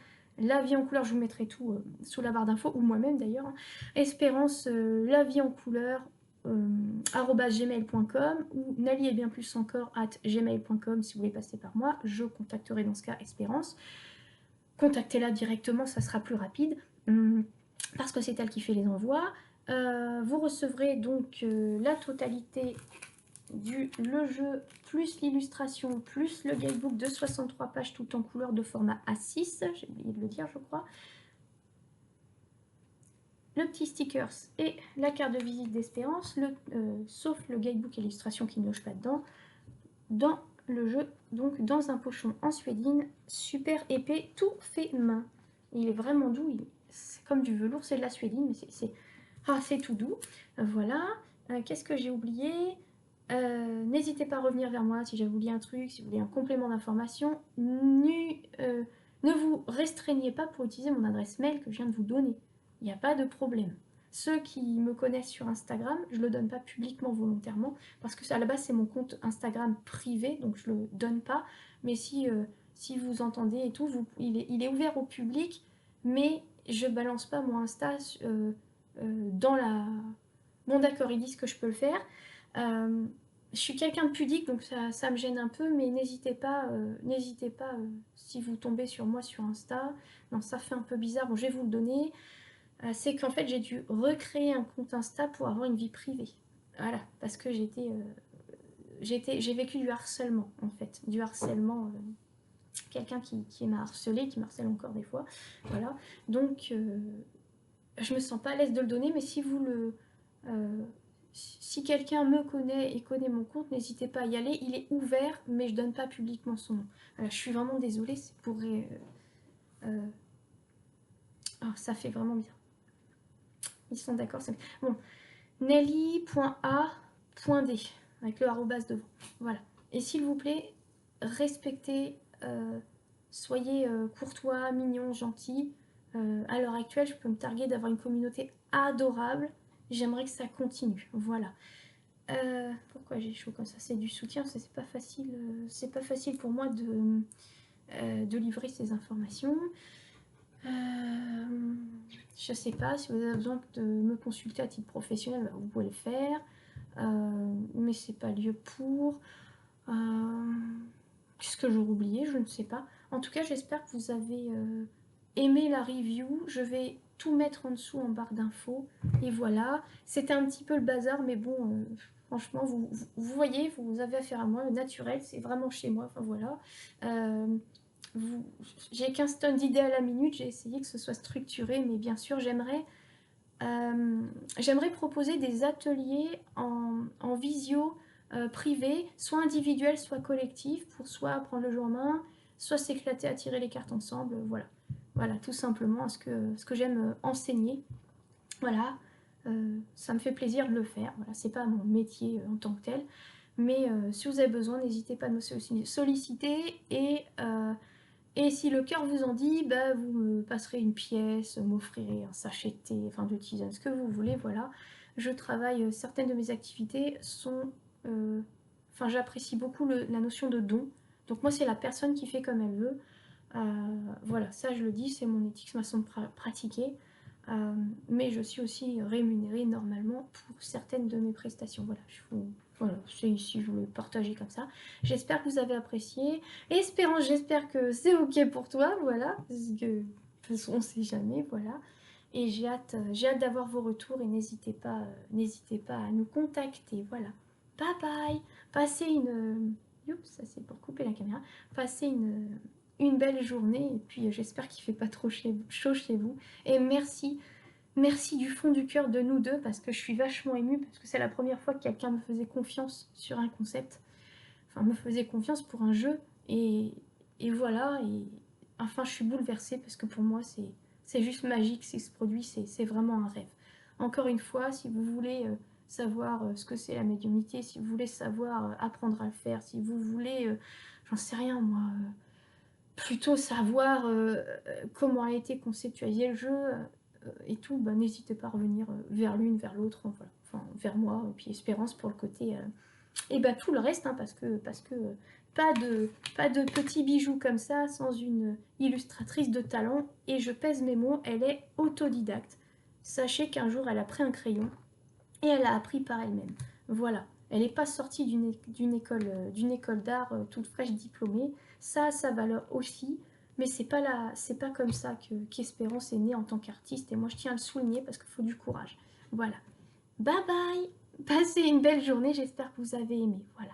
vie en couleur. Je vous mettrai tout sous la barre d'infos, ou moi-même d'ailleurs. Espérance La Vie en Couleur @gmail.com ou Nali est bien plus encore @gmail.com si vous voulez passer par moi. Je contacterai dans ce cas Espérance. Contactez-la directement, ça sera plus rapide parce que c'est elle qui fait les envois. Vous recevrez donc la totalité le jeu, plus l'illustration, plus le guidebook de 63 pages tout en couleur de format A6, j'ai oublié de le dire je crois. Le petit stickers et la carte de visite d'Espérance, sauf le guidebook et l'illustration qui ne loge pas dedans, dans le jeu, donc dans un pochon en suédine, super épais, tout fait main. Il est vraiment doux, c'est comme du velours, c'est de la suédine, mais c'est tout doux. Voilà. Qu'est-ce que j'ai oublié? N'hésitez pas à revenir vers moi si j'ai oublié un truc, si vous voulez un complément d'information. Ne vous restreignez pas pour utiliser mon adresse mail que je viens de vous donner. Il n'y a pas de problème. Ceux qui me connaissent sur Instagram, je ne le donne pas publiquement volontairement, parce que à la base c'est mon compte Instagram privé, donc je ne le donne pas. Mais si vous entendez et tout, il est ouvert au public, mais je balance pas mon Insta dans la... Bon d'accord, ils disent que je peux le faire. Je suis quelqu'un de pudique, donc ça me gêne un peu, mais n'hésitez pas si vous tombez sur moi sur Insta. Non, ça fait un peu bizarre, bon, je vais vous le donner. C'est qu'en fait, j'ai dû recréer un compte Insta pour avoir une vie privée. Voilà, parce que j'ai vécu du harcèlement, en fait. Du harcèlement, quelqu'un qui m'a harcelé, qui m'harcèle encore des fois. Voilà, donc je me sens pas à l'aise de le donner, mais si quelqu'un me connaît et connaît mon compte, n'hésitez pas à y aller. Il est ouvert, mais je donne pas publiquement son nom. Alors, je suis vraiment désolée, c'est pour... Oh, ça fait vraiment bien. Ils sont d'accord. Bon, Nelly.a.d avec le arrobas devant. Voilà. Et s'il vous plaît, respectez, soyez courtois, mignon, gentil. À l'heure actuelle, je peux me targuer d'avoir une communauté adorable. J'aimerais que ça continue. Voilà. Pourquoi j'ai chaud comme ça? C'est du soutien, c'est pas facile pour moi de livrer ces informations. Je sais pas, si vous avez besoin de me consulter à titre professionnel, bah, vous pouvez le faire. Mais c'est pas lieu pour. Qu'est-ce que j'aurais oublié? Je ne sais pas. En tout cas, j'espère que vous avez aimé la review. Je vais tout mettre en dessous en barre d'infos. Et voilà. C'était un petit peu le bazar, mais bon, franchement, vous voyez, vous avez affaire à moi. Le naturel, c'est vraiment chez moi. Enfin voilà. J'ai 15 tonnes d'idées à la minute. J'ai essayé que ce soit structuré, mais bien sûr, j'aimerais proposer des ateliers en visio privé, soit individuel, soit collectif, pour soit prendre le jeu en main, soit s'éclater à tirer les cartes ensemble. Voilà, tout simplement ce que j'aime enseigner. Voilà, ça me fait plaisir de le faire. Voilà, c'est pas mon métier en tant que tel, mais si vous avez besoin, n'hésitez pas à me solliciter et si le cœur vous en dit, bah, vous me passerez une pièce, m'offrirez un sachet de thé, enfin de tisane, ce que vous voulez, voilà. Je travaille, certaines de mes activités sont... Enfin, j'apprécie beaucoup la notion de don. Donc moi, c'est la personne qui fait comme elle veut. Voilà, ça je le dis, c'est mon éthique, ma façon de pratiquer. Mais je suis aussi rémunérée normalement pour certaines de mes prestations. Voilà, c'est ici, je voulais le partager comme ça. J'espère que vous avez apprécié. Espérance, j'espère que c'est ok pour toi, voilà. Parce que, de toute façon, on sait jamais, voilà. Et j'ai hâte d'avoir vos retours et n'hésitez pas à nous contacter. Voilà. Bye bye. Passez une... Oups, ça c'est pour couper la caméra. Passez une belle journée et puis j'espère qu'il ne fait pas trop chaud chez vous. Et merci, merci du fond du cœur de nous deux parce que je suis vachement émue parce que c'est la première fois que quelqu'un me faisait confiance sur un concept. Enfin, me faisait confiance pour un jeu et voilà. Et enfin, je suis bouleversée parce que pour moi, c'est juste magique ce produit, c'est vraiment un rêve. Encore une fois, si vous voulez savoir ce que c'est la médiumnité, si vous voulez savoir apprendre à le faire, si vous voulez, j'en sais rien moi, plutôt savoir comment a été conceptualisé le jeu et tout, bah, n'hésitez pas à revenir vers l'une, vers l'autre, voilà. Enfin, vers moi, et puis Espérance pour le côté et bah tout le reste, hein, parce que pas de petits bijoux comme ça sans une illustratrice de talent. Et je pèse mes mots, elle est autodidacte. Sachez qu'un jour elle a pris un crayon et elle a appris par elle-même. Voilà, elle n'est pas sortie d'une école d'art toute fraîche diplômée. Ça a sa valeur aussi, mais c'est pas comme ça qu'Espérance est née en tant qu'artiste. Et moi je tiens à le souligner parce qu'il faut du courage. Voilà. Bye bye. Passez une belle journée, j'espère que vous avez aimé. Voilà.